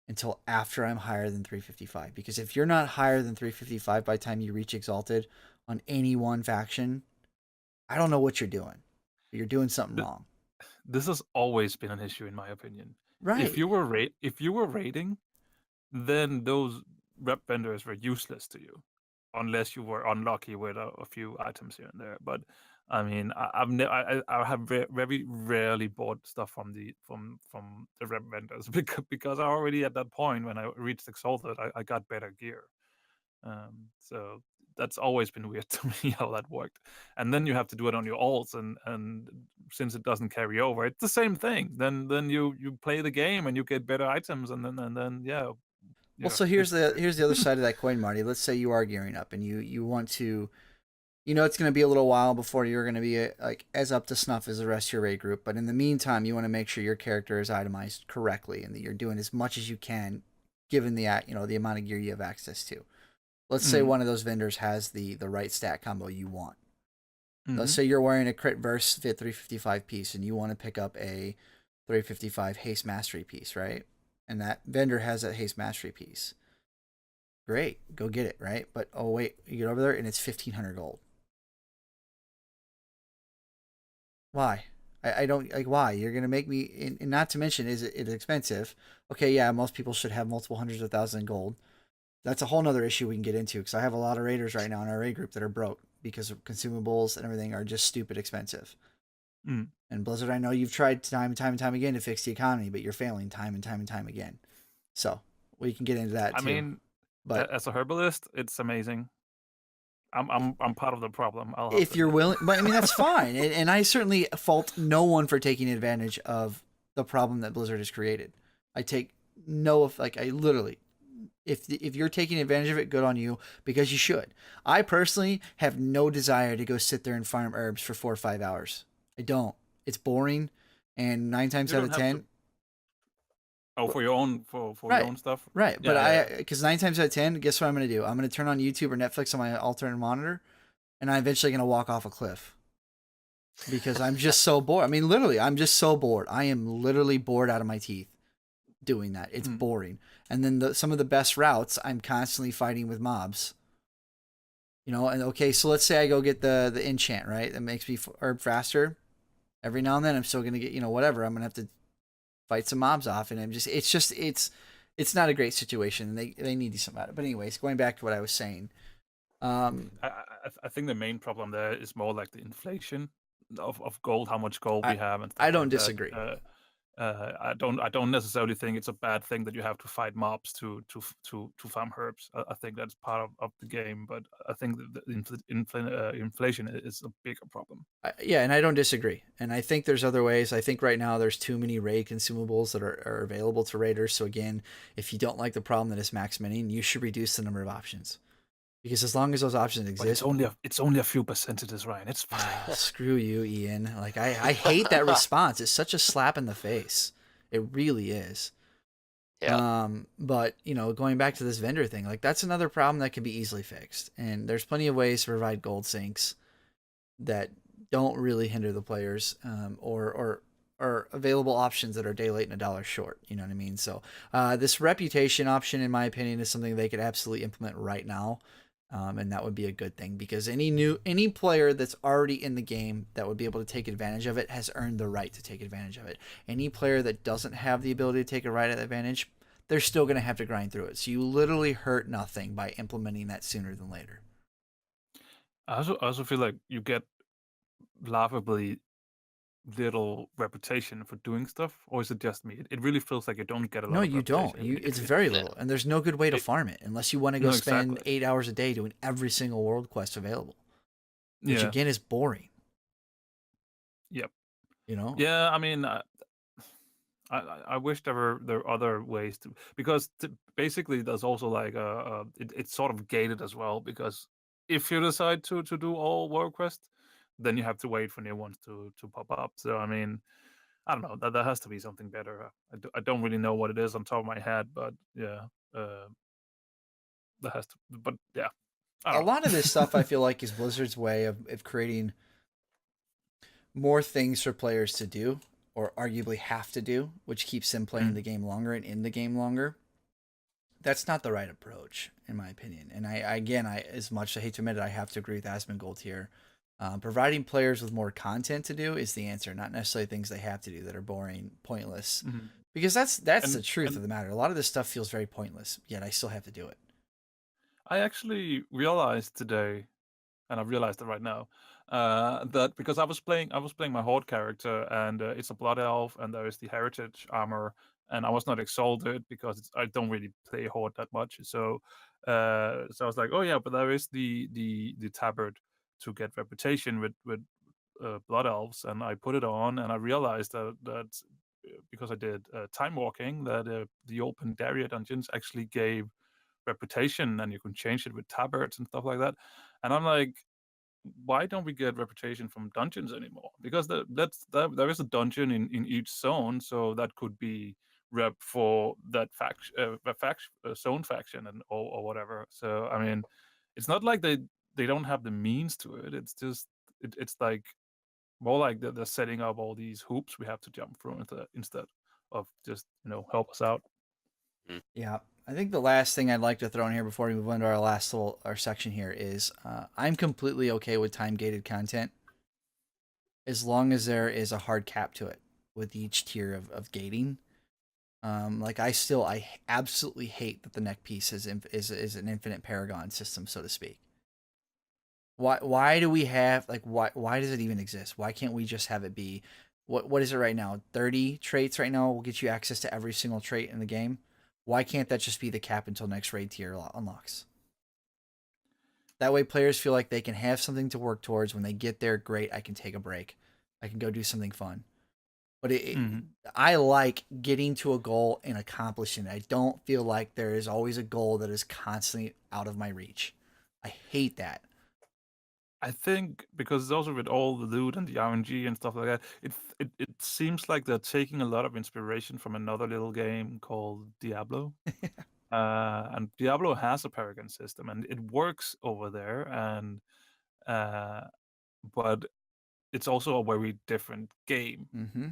until after I'm higher than 355? Because if you're not higher than 355 by the time you reach Exalted on any one faction, I don't know what you're doing. You're doing something wrong. This has always been an issue, in my opinion. Right. If you were raiding, then those rep vendors were useless to you, unless you were unlucky with a few items here and there. But I mean, I have very rarely bought stuff from the rep vendors because I already, at that point when I reached Exalted, I got better gear. So that's always been weird to me how that worked. And then you have to do it on your alts, and since it doesn't carry over, it's the same thing. Then you play the game and you get better items, and then yeah. Well, so here's the other side of that coin, Marty. Let's say you are gearing up and you want to, it's going to be a little while before you're going to be like as up to snuff as the rest of your raid group. But in the meantime, you want to make sure your character is itemized correctly and that you're doing as much as you can, given the the amount of gear you have access to. Let's say one of those vendors has the right stat combo you want. Let's say you're wearing a crit verse fit 355 piece and you want to pick up a 355 haste mastery piece, right? And that vendor has that haste mastery piece. Great, go get it, right? But oh wait, you get over there and it's 1,500 gold. Why? I don't like why. You're gonna make me, and not to mention, is it expensive? Okay, yeah, most people should have multiple hundreds of thousands of gold. That's a whole nother issue we can get into, because I have a lot of raiders right now in our raid group that are broke because of consumables and everything are just stupid expensive. And Blizzard, I know you've tried time and time again to fix the economy, but you're failing time and time again. So we can get into that too. I mean, but as a herbalist, it's amazing. I'm part of the problem. If you're willing, but I mean that's fine, and I certainly fault no one for taking advantage of the problem that Blizzard has created. I take I literally, if you're taking advantage of it, good on you, because you should. I personally have no desire to go sit there and farm herbs for 4 or 5 hours. I don't. It's boring, and 9 times out of 10. For your own your own stuff, right? Yeah, but because 9 times out of 10, guess what I'm going to do? I'm going to turn on YouTube or Netflix on my alternate monitor, and I'm eventually going to walk off a cliff because I'm just so bored. I mean, literally, I'm just so bored. I am literally bored out of my teeth doing that. It's boring. And then some of the best routes, I'm constantly fighting with mobs. You know, and okay, so let's say I go get the enchant, right? That makes me herb faster. Every now and then I'm still gonna get, whatever. I'm gonna have to fight some mobs off, and it's not a great situation. And they need to do something about it. But anyways, going back to what I was saying. I think the main problem there is more like the inflation of gold, how much gold we have, and stuff I don't like that. disagree. I don't necessarily think it's a bad thing that you have to fight mobs to farm herbs. I think that's part of the game, but I think the inflation is a bigger problem. Yeah, and I don't disagree. And I think there's other ways. I think right now there's too many raid consumables that are available to raiders. So again, if you don't like the problem that is max mining, you should reduce the number of options. Because as long as those options But exist, it's only a few percentages, Ryan. It's fine. screw you, Ian. Like I hate that response. It's such a slap in the face. It really is. Yeah. But going back to this vendor thing, like that's another problem that can be easily fixed. And there's plenty of ways to provide gold sinks that don't really hinder the players, or available options that are day late and $1 short. You know what I mean? So this reputation option, in my opinion, is something they could absolutely implement right now. And that would be a good thing, because any player that's already in the game that would be able to take advantage of it has earned the right to take advantage of it. Any player that doesn't have the ability to take a right advantage, they're still going to have to grind through it. So you literally hurt nothing by implementing that sooner than later. I also feel like you get laughably little reputation for doing stuff, or is it just me? It really feels like you don't get a lot. No, of you don't. reputation. It's very little, and there's no good way to farm it unless you want to go No, spend exactly. 8 hours a day doing every single world quest available, which again is boring. Yep. Yeah, I mean, I wish there were other ways to, because basically there's also like it's sort of gated as well, because if you decide to do all world quests, then you have to wait for new ones to pop up. So I mean, I don't know, that there has to be something better. I don't really know what it is on top of my head, but yeah, there has to. But yeah, I a don't know. lot of this stuff I feel like is Blizzard's way of creating more things for players to do, or arguably have to do, which keeps them playing the game longer and in the game longer. That's not the right approach, in my opinion. And I as much as I hate to admit it, I have to agree with Asmongold here. Providing players with more content to do is the answer, not necessarily things they have to do that are boring, pointless. Because that's the truth of the matter. A lot of this stuff feels very pointless, yet I still have to do it. I actually realized today, and I've realized it right now, that because I was playing my Horde character, and it's a Blood Elf, and there is the Heritage armor, and I was not exalted because I don't really play Horde that much. So I was like, oh yeah, but there is the tabard to get reputation with Blood Elves, and I put it on, and I realized that because I did time walking, that the open Daria dungeons actually gave reputation, and you can change it with tabards and stuff like that. And I'm like, why don't we get reputation from dungeons anymore? Because there is a dungeon in each zone, so that could be rep for that zone faction and or whatever. So I mean, it's not like they don't have the means to it. It's just it's like more like they're setting up all these hoops we have to jump through instead of just help us out. Yeah, I think the last thing I'd like to throw in here before we move on to our section here is I'm completely okay with time gated content as long as there is a hard cap to it with each tier of gating. Like I absolutely hate that the neck piece is an infinite paragon system, so to speak. Why do we have why does it even exist? Why can't we just have it be what is it right now? 30 traits right now will get you access to every single trait in the game. Why can't that just be the cap until next raid tier unlocks? That way players feel like they can have something to work towards. When they get there, great, I can take a break. I can go do something fun. But I like getting to a goal and accomplishing it. I don't feel like there is always a goal that is constantly out of my reach. I hate that. I think because it's also with all the loot and the RNG and stuff like that, it seems like they're taking a lot of inspiration from another little game called Diablo. And Diablo has a paragon system, and it works over there, and but it's also a very different game. Mm-hmm.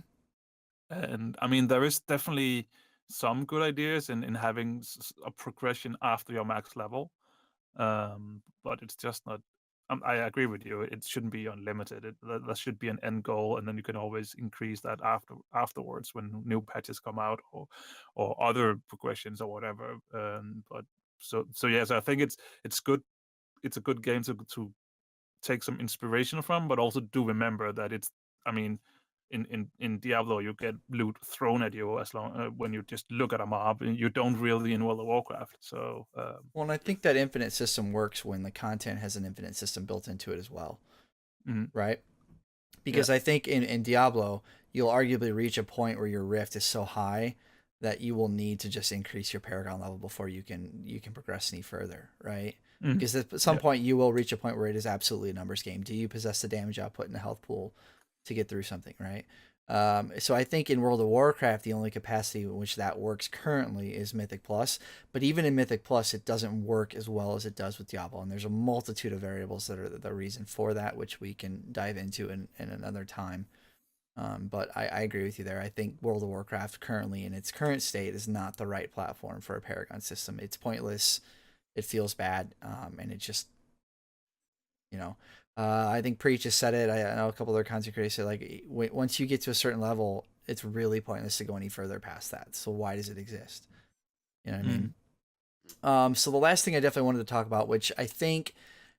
And I mean, there is definitely some good ideas in having a progression after your max level. But it's just not. I agree with you. It shouldn't be unlimited. There should be an end goal, and then you can always increase that afterwards when new patches come out or other progressions or whatever. But so yes, I think it's good. It's a good game to take some inspiration from, but also do remember that it's. I mean, in Diablo, you get loot thrown at you as long when you just look at a mob, and you don't really in World of Warcraft. So Well, and I think that infinite system works when the content has an infinite system built into it as well, mhm. right? Yeah. Because I think in Diablo, you'll arguably reach a point where your rift is so high that you will need to just increase your paragon level before you can progress any further, right? Mhm. Because at some Yeah. point you will reach a point where it is absolutely a numbers game. Do you possess the damage output in the health pool to get through something, right? So I think in World of Warcraft, the only capacity in which that works currently is Mythic Plus. But even in Mythic Plus, it doesn't work as well as it does with Diablo. And there's a multitude of variables that are the reason for that, which we can dive into in another time. But I agree with you there. I think World of Warcraft currently in its current state is not the right platform for a Paragon system. It's pointless. It feels bad. And it just, you know, I think Preach has said it. I know a couple other content creators say like once you get to a certain level, it's really pointless to go any further past that. So why does it exist? You know what I mean? So the last thing I definitely wanted to talk about, which I think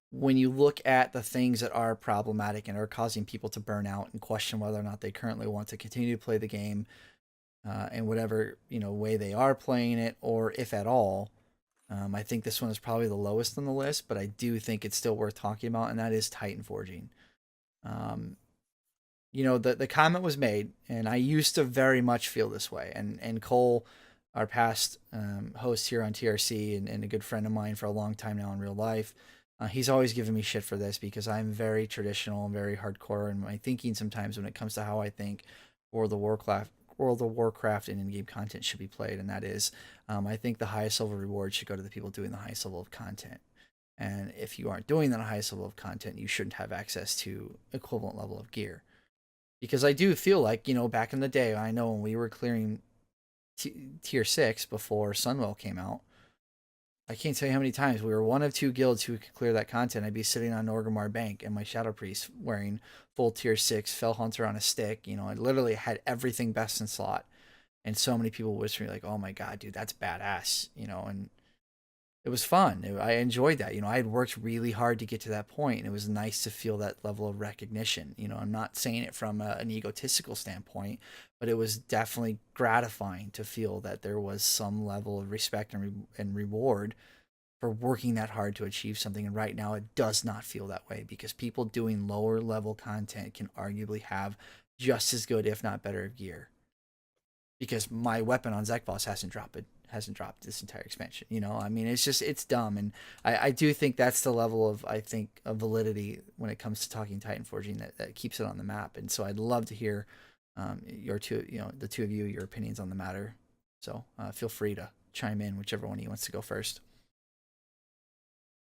when you look at the things that are problematic and are causing people to burn out and question whether or not they currently want to continue to play the game in whatever way they are playing it, or if at all, I think this one is probably the lowest on the list, but I do think it's still worth talking about, and that is Titan forging. Um, the comment was made, and I used to very much feel this way, and Cole, our past host here on TRC and a good friend of mine for a long time now in real life, he's always given me shit for this because I'm very traditional and very hardcore in my thinking sometimes when it comes to how I think World of Warcraft and in-game content should be played, and that is, I think the highest level reward should go to the people doing the highest level of content. And if you aren't doing the highest level of content, you shouldn't have access to equivalent level of gear. Because I do feel like, back in the day, I know when we were clearing tier 6 before Sunwell came out, I can't tell you how many times we were one of two guilds who could clear that content. I'd be sitting on Orgrimmar Bank and my Shadow Priest wearing full tier 6 Fell Hunter on a stick. I literally had everything best in slot. And so many people whisper me like, oh my God, dude, that's badass, and it was fun. I enjoyed that. I had worked really hard to get to that point, and it was nice to feel that level of recognition. I'm not saying it from an egotistical standpoint, but it was definitely gratifying to feel that there was some level of respect and reward for working that hard to achieve something. And right now, it does not feel that way because people doing lower level content can arguably have just as good, if not better, gear. Because my weapon on Zekboss hasn't dropped this entire expansion. I mean, it's dumb, and I do think that's the level of of validity when it comes to talking Titan forging that keeps it on the map. And so I'd love to hear the two of you, your opinions on the matter. So feel free to chime in, whichever one of you wants to go first.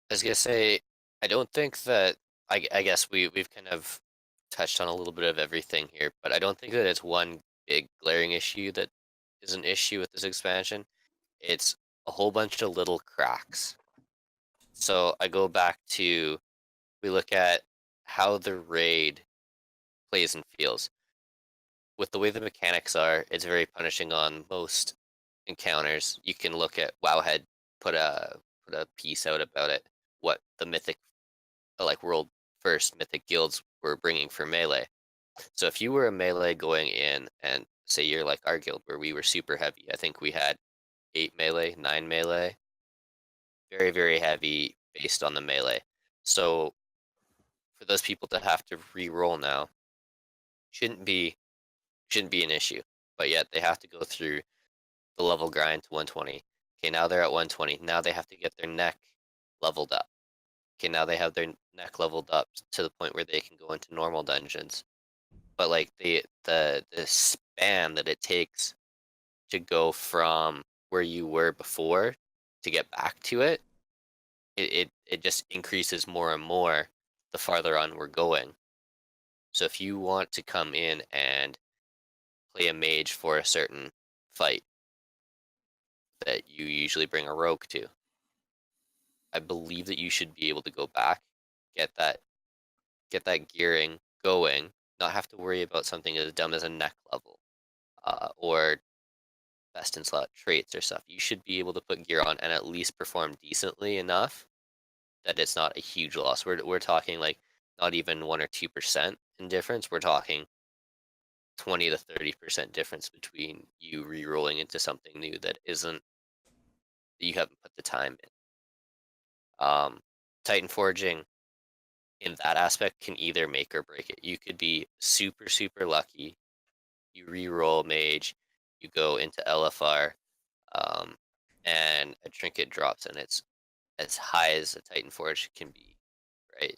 I was gonna say, I don't think that I guess we've kind of touched on a little bit of everything here, but I don't think that it's one big glaring issue that is an issue with this expansion. It's a whole bunch of little cracks. So I go back to we look at how the raid plays and feels. With the way the mechanics are, it's very punishing on most encounters. You can look at Wowhead put a piece out about it, what the mythic like world first mythic guilds were bringing for melee. So if you were a melee going in and say you're like our guild where we were super heavy, I think we had 8 melee, 9 melee, very, very heavy based on the melee. So for those people to have to re-roll now shouldn't be an issue. But yet they have to go through the level grind to 120. Okay, now they're at 120. Now they have to get their neck leveled up. Okay, now they have their neck leveled up to the point where they can go into normal dungeons. But like the span that it takes to go from where you were before to get back to it, it just increases more and more the farther on we're going. So if you want to come in and play a mage for a certain fight that you usually bring a rogue to, I believe that you should be able to go back, get that gearing going, not have to worry about something as dumb as a neck level, or best in slot traits or stuff. You should be able to put gear on and at least perform decently enough that it's not a huge loss. We're talking like not even 1 or 2% in difference. We're talking 20 to 30% difference between you re-rolling into something new that isn't that you haven't put the time in. Titan forging in that aspect can either make or break it. You could be super, super lucky. You re-roll mage, you go into LFR, um, and a trinket drops, and it's as high as a Titan Forge can be, right?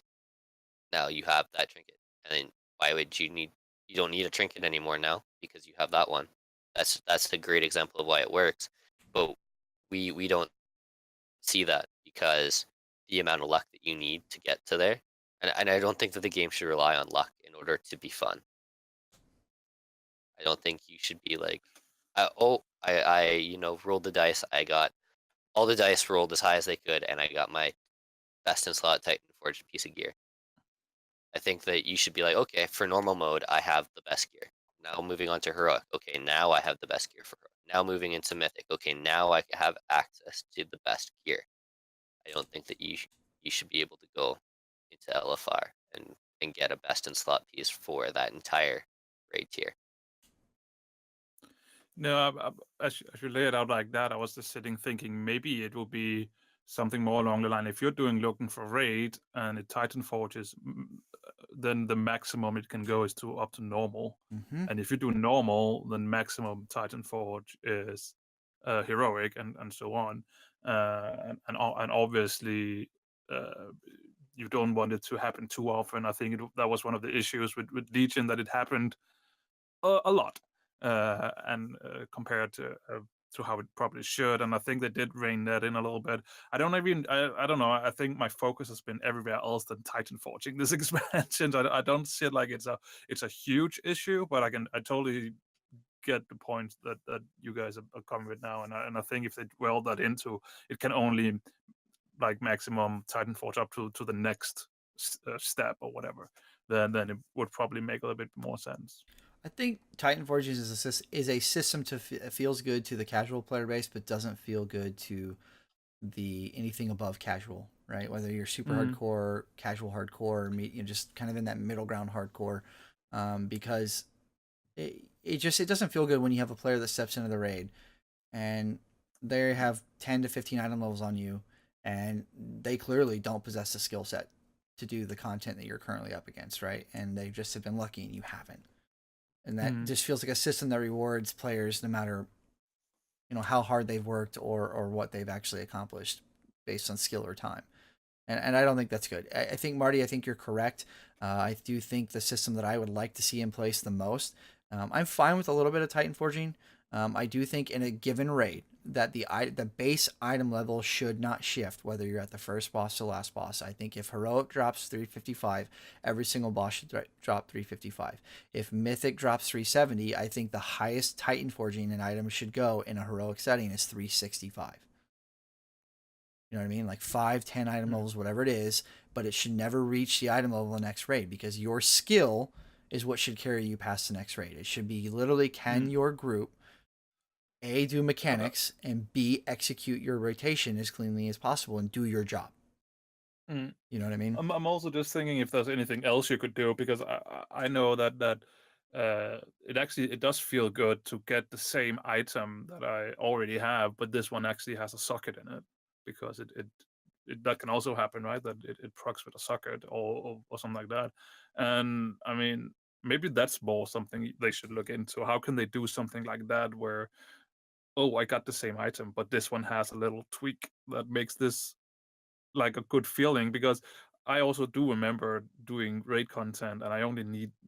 Now you have that trinket, and then why would you need? You don't need a trinket anymore now because you have that one. That's a great example of why it works, but we don't see that because the amount of luck that you need to get to there, and I don't think that the game should rely on luck in order to be fun. I don't think you should be like, I rolled the dice. I got all the dice rolled as high as they could, and I got my best in slot Titan Forged piece of gear. I think that you should be like, okay, for normal mode, I have the best gear. Now moving on to heroic. Okay, now I have the best gear for heroic. Now moving into mythic. Okay, now I have access to the best gear. I don't think that you should be able to go into LFR and get a best in slot piece for that entire raid tier. No, as you lay it out like that, I was just sitting thinking maybe it will be something more along the line. If you're looking for raid and it Titan forges, then the maximum it can go is up to normal. Mm-hmm. And if you do normal, then maximum Titan forge is heroic and so on. And obviously, you don't want it to happen too often. I think that was one of the issues with Legion, that it happened a lot, and compared to how it probably should. And I think they did rein that in a little bit. I don't know. I think my focus has been everywhere else than Titan forging this expansion. I don't see it like it's a huge issue, but I totally get the point that you guys are coming with now. And I think if they dwell that into, it can only like maximum Titan forge up to the next step or whatever. Then it would probably make a little bit more sense. I think Titan Forges is a system feels good to the casual player base, but doesn't feel good to the anything above casual, right? Whether you're super hardcore, casual hardcore, or just kind of in that middle ground hardcore, because it doesn't feel good when you have a player that steps into the raid and they have 10 to 15 item levels on you, and they clearly don't possess the skill set to do the content that you're currently up against, right? And they just have been lucky and you haven't. And that just feels like a system that rewards players no matter how hard they've worked or what they've actually accomplished based on skill or time. And I don't think that's good. I think, Marty, I think you're correct. I do think the system that I would like to see in place the most, I'm fine with a little bit of Titan forging. I do think in a given raid that the base item level should not shift whether you're at the first boss or last boss. I think if heroic drops 355, every single boss should drop 355. If mythic drops 370, I think the highest Titan forging an item should go in a heroic setting is 365. You know what I mean? Like 5, 10 item levels, whatever it is, but it should never reach the item level of the next raid, because your skill is what should carry you past the next raid. It should be literally, can your group A, do mechanics, and B, execute your rotation as cleanly as possible and do your job. You know what I mean? I'm also just thinking if there's anything else you could do, because I know that it does feel good to get the same item that I already have, but this one actually has a socket in it, because it that can also happen, right? That it procs with a socket or something like that. And I mean, maybe that's more something they should look into. How can they do something like that where, oh, I got the same item, but this one has a little tweak that makes this like a good feeling? Because I also do remember doing raid content and I only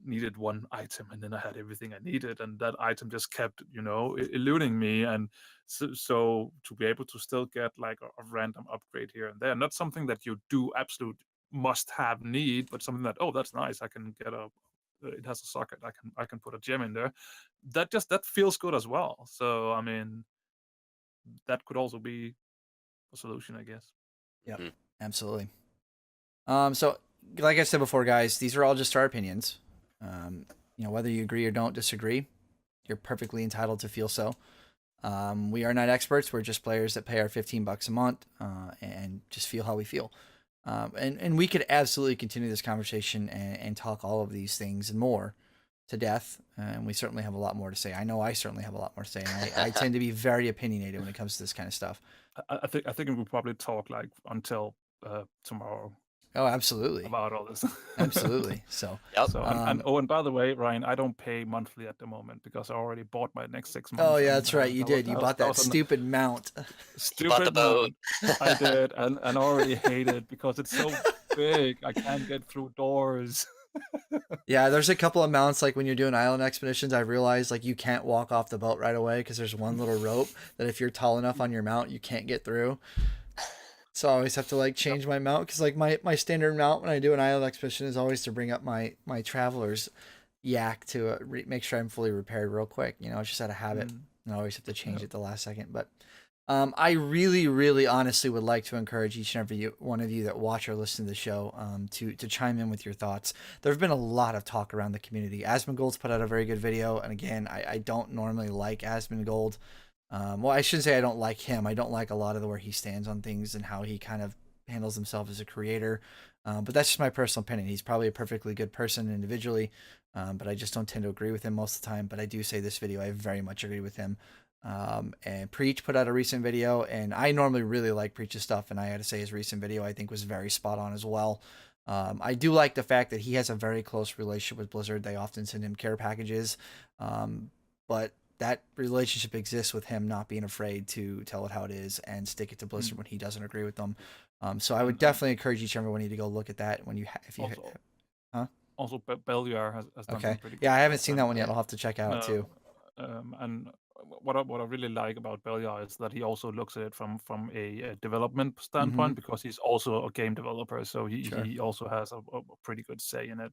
needed one item, and then I had everything I needed, and that item just kept eluding me. And so to be able to still get like a random upgrade here and there, not something that you do absolute must have need, but something that, oh, that's nice, I can get it has a socket, I can put a gem in there, that feels good as well. So I mean, that could also be a solution, I guess. Yep, Mm. absolutely. So like I said before, guys, these are all just our opinions. Whether you agree or don't disagree, you're perfectly entitled to feel so. We are not experts. We're just players that pay our $15 a month and just feel how we feel. And we could absolutely continue this conversation and talk all of these things and more to death. And we certainly have a lot more to say. I know I certainly have a lot more to say. And I tend to be very opinionated when it comes to this kind of stuff. I think we'll probably talk like until tomorrow Oh, absolutely. about all this. Absolutely. So, Yep. So and by the way, Ryan, I don't pay monthly at the moment because I already bought my next 6 months. oh yeah, and, that's right. You did. You bought that stupid mount. Bought the stupid boat. mount. I did, and I already hate it because it's so big. I can't get through doors. Yeah, there's a couple of mounts like when you're doing island expeditions. I realized like you can't walk off the boat right away because there's one little rope that if you're tall enough on your mount, you can't get through. So I always have to like change my mount because like my standard mount when I do an island expedition is always to bring up my traveler's yak to make sure I'm fully repaired real quick. It's just out of habit, and I always have to change it the last second. But I really, really, honestly would like to encourage each and every one of you that watch or listen to the show to chime in with your thoughts. There have been a lot of talk around the community. Asmongold's put out a very good video, and again, I don't normally like Asmongold. Well, I shouldn't say I don't like him. I don't like a lot of where he stands on things and how he kind of handles himself as a creator. But that's just my personal opinion. He's probably a perfectly good person individually, but I just don't tend to agree with him most of the time. But I do say this video, I very much agree with him. And Preach put out a recent video, and I normally really like Preach's stuff, and I had to say his recent video I think was very spot on as well. I do like the fact that he has a very close relationship with Blizzard. They often send him care packages, but that relationship exists with him not being afraid to tell it how it is and stick it to Blizzard when he doesn't agree with them. So I would definitely encourage each and every one of you to go look at that when you if you Also, Beliar has done okay. some pretty good Yeah, I haven't stuff, seen that one yet. I'll have to check out too. And what I really like about Beliar is that he also looks at it from a development standpoint because he's also a game developer, so he also has a pretty good say in it.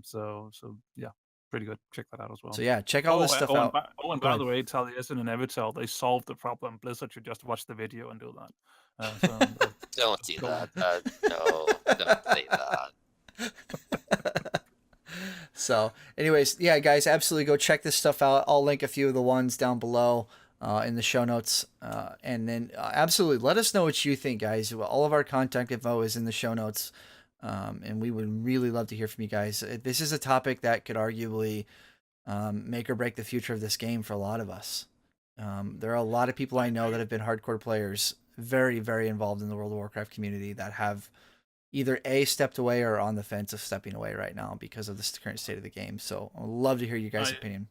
So yeah, pretty good. Check that out as well. So yeah, check all this stuff out. And by the way, Taliesin and Evitel, they solved the problem. Blizzard should just watch the video and do that. Don't do that. No, don't say that. So anyways, yeah, guys, absolutely go check this stuff out. I'll link a few of the ones down below in the show notes. And then absolutely let us know what you think, guys. All of our contact info is in the show notes. And we would really love to hear from you guys. This is a topic that could arguably make or break the future of this game for a lot of us. There are a lot of people I know that have been hardcore players, very, very involved in the World of Warcraft community that have either A, stepped away or on the fence of stepping away right now because of the current state of the game. So I'd love to hear you guys' opinion.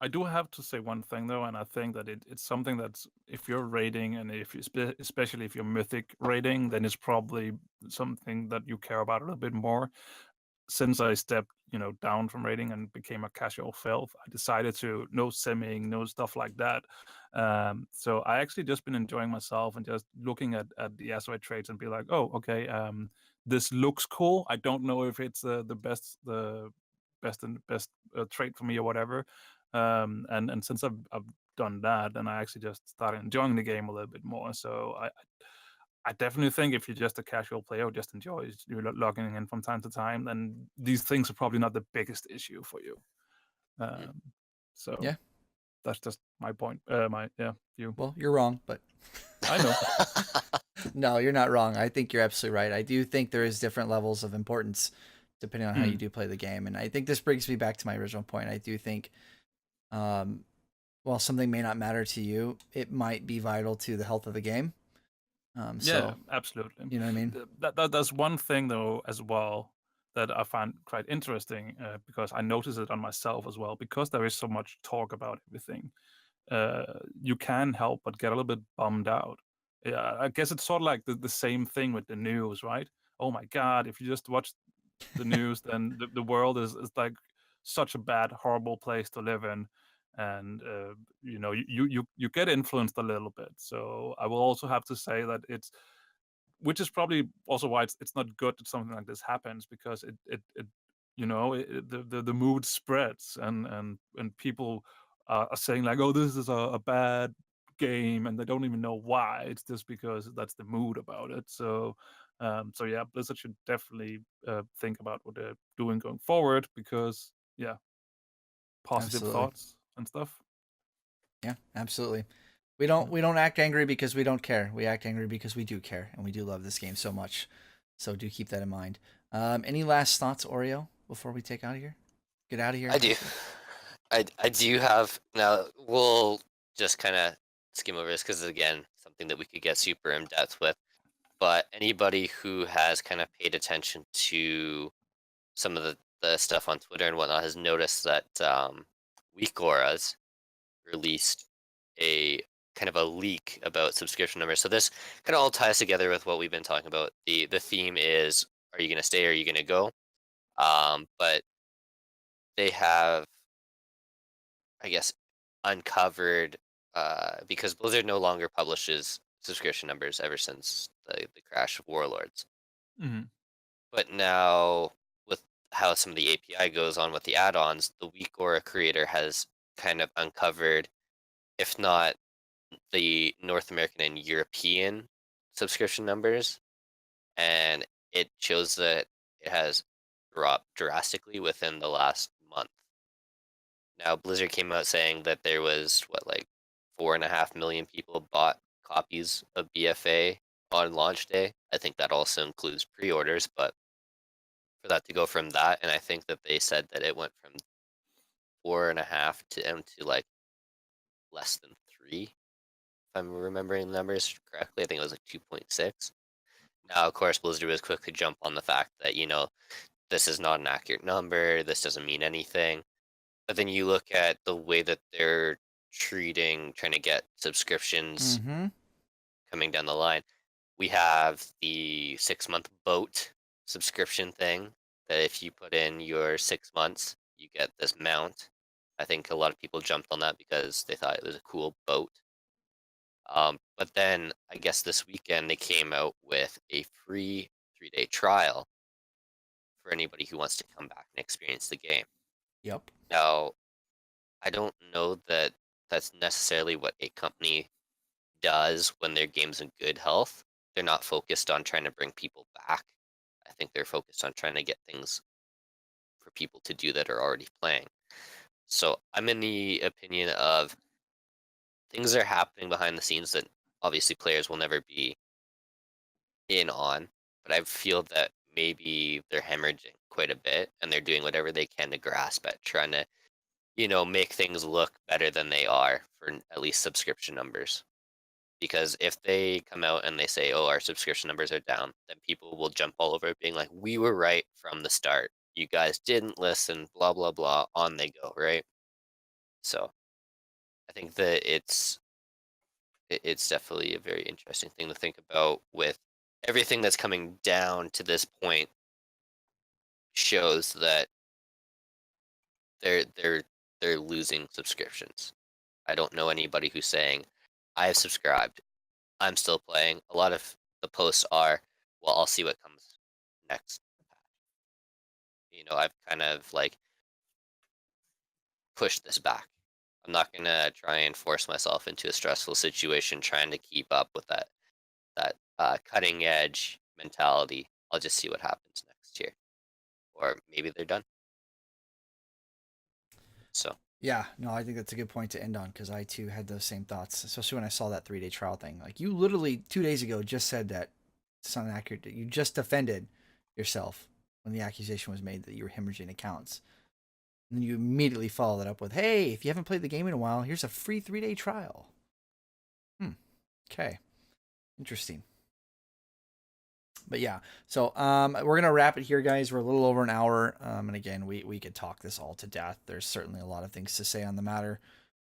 I do have to say one thing though, and I think that it's something that's, if you're raiding and if you especially if you're Mythic raiding, then it's probably something that you care about a little bit more. Since I stepped, down from raiding and became a casual filth, I decided to no simming, no stuff like that. So I actually just been enjoying myself and just looking at the Azeroth trades and be like, oh, okay, this looks cool. I don't know if it's the best trait for me or whatever. And since I've done that, then I actually just started enjoying the game a little bit more. So I definitely think if you're just a casual player who just enjoys you logging in from time to time, then these things are probably not the biggest issue for you. So yeah, that's just my point. View. Well, you're wrong, but I know. No, you're not wrong. I think you're absolutely right. I do think there is different levels of importance depending on how you do play the game, and I think this brings me back to my original point. I do think, while something may not matter to you, it might be vital to the health of the game. Yeah, absolutely. You know what I mean? That's one thing though as well that I find quite interesting because I notice it on myself as well, because there is so much talk about everything. You can help but get a little bit bummed out. Yeah, I guess it's sort of like the same thing with the news, right? Oh my God, if you just watch the news, then the world is like such a bad, horrible place to live in. And you get influenced a little bit. So I will also have to say that which is probably also why it's not good that something like this happens, because the mood spreads and people are saying like, oh, this is a bad game, and they don't even know why. It's just because that's the mood about it. So, yeah, Blizzard should definitely think about what they're doing going forward, because yeah, positive Absolutely. thoughts and stuff. Yeah, absolutely. Yeah. We don't act angry because we don't care. We act angry because we do care, and we do love this game so much. So do keep that in mind. Any last thoughts, Oreo, before we take out of here? Get out of here. I do. I do have now. We'll just kind of skim over this because again, something that we could get super in depth with. But anybody who has kind of paid attention to some of the stuff on Twitter and whatnot has noticed that Weak Auras released a kind of a leak about subscription numbers. So this kind of all ties together with what we've been talking about. The theme is: are you going to stay? Or are you going to go? But they have, I guess, uncovered because Blizzard no longer publishes subscription numbers ever since the crash of Warlords. Hmm. But now, with how some of the API goes on with the add-ons, the Weak Aura creator has kind of uncovered, if not the North American and European subscription numbers, and it shows that it has dropped drastically within the last month. Now, Blizzard came out saying that there was what, like 4.5 million people bought copies of BFA on launch day. I think that also includes pre-orders, but for that to go from that, and I think that they said that it went from 4.5 to like less than 3, if I'm remembering the numbers correctly. I think it was like 2.6. Now, of course, Blizzard was quick to jump on the fact that, this is not an accurate number, this doesn't mean anything. But then you look at the way that they're trying to get subscriptions Mm-hmm. coming down the line. We have the 6-month boat subscription thing that if you put in your 6 months, you get this mount. I think a lot of people jumped on that because they thought it was a cool boat. But then I guess this weekend they came out with a free 3-day trial for anybody who wants to come back and experience the game. Yep. Now, I don't know that that's necessarily what a company does when their game's in good health. They're not focused on trying to bring people back. I think they're focused on trying to get things for people to do that are already playing. So I'm in the opinion of things are happening behind the scenes that obviously players will never be in on, but I feel that maybe they're hemorrhaging quite a bit and they're doing whatever they can to grasp at trying to, make things look better than they are for at least subscription numbers. Because if they come out and they say, "Oh, our subscription numbers are down," then people will jump all over it, being like, "We were right from the start. You guys didn't listen." Blah blah blah. On they go, right? So I think that it's definitely a very interesting thing to think about with everything that's coming down to this point. Shows that they're they're they're losing subscriptions. I don't know anybody who's saying, "I have subscribed. I'm still playing." A lot of the posts are, "Well, I'll see what comes next." I've kind of like pushed this back. I'm not gonna try and force myself into a stressful situation trying to keep up with that cutting edge mentality. I'll just see what happens next year, or maybe they're done. So Yeah, no, I think that's a good point to end on because I too had those same thoughts, especially when I saw that 3-day trial thing. Like you literally 2 days ago just said that it's not accurate. That you just defended yourself when the accusation was made that you were hemorrhaging accounts. And then you immediately follow that up with, "Hey, if you haven't played the game in a while, here's a free 3-day trial." Okay, interesting. But yeah, so we're gonna wrap it here, guys. We're a little over an hour, and again, we could talk this all to death. There's certainly a lot of things to say on the matter.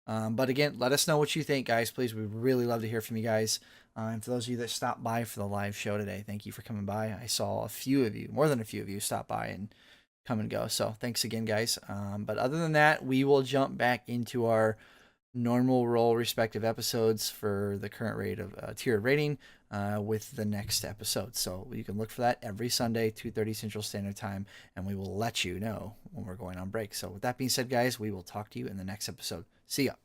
But again, let us know what you think, guys. Please, we'd really love to hear from you guys. And for those of you that stopped by for the live show today, thank you for coming by. I saw a few of you, more than a few of you, stop by and come and go. So thanks again, guys. But other than that, we will jump back into our normal role respective episodes for the current rate of tier rating with the next episode. So you can look for that every Sunday, 2:30 Central Standard Time, and we will let you know when we're going on break. So with that being said, guys, we will talk to you in the next episode. See ya.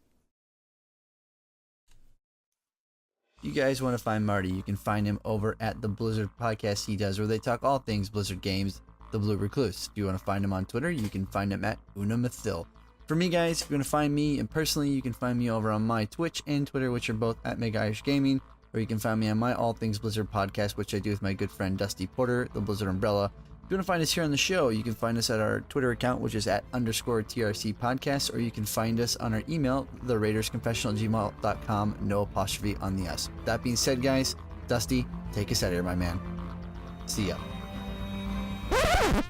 you guys want to find Marty, you can find him over at the Blizzard podcast he does, where they talk all things Blizzard games, The Blue Recluse. If you want to find him on Twitter, you can find him at Unamathil. For me, guys, if you want to find me, and personally, you can find me over on my Twitch and Twitter, which are both at Mega Irish Gaming, or you can find me on my All Things Blizzard podcast, which I do with my good friend Dusty Porter, the Blizzard Umbrella. If you want to find us here on the show, you can find us at our Twitter account, which is at _TRC podcast, or you can find us on our email, theraidersconfessional@gmail.com, no apostrophe on the S. That being said, guys, Dusty, take us out of here, my man. See ya.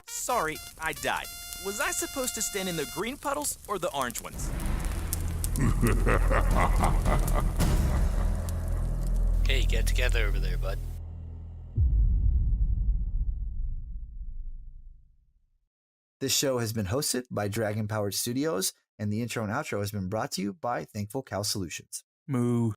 Sorry, I died. Was I supposed to stand in the green puddles or the orange ones? Hey, get together over there, bud. This show has been hosted by Dragon Powered Studios, and the intro and outro has been brought to you by Thankful Cow Solutions. Moo.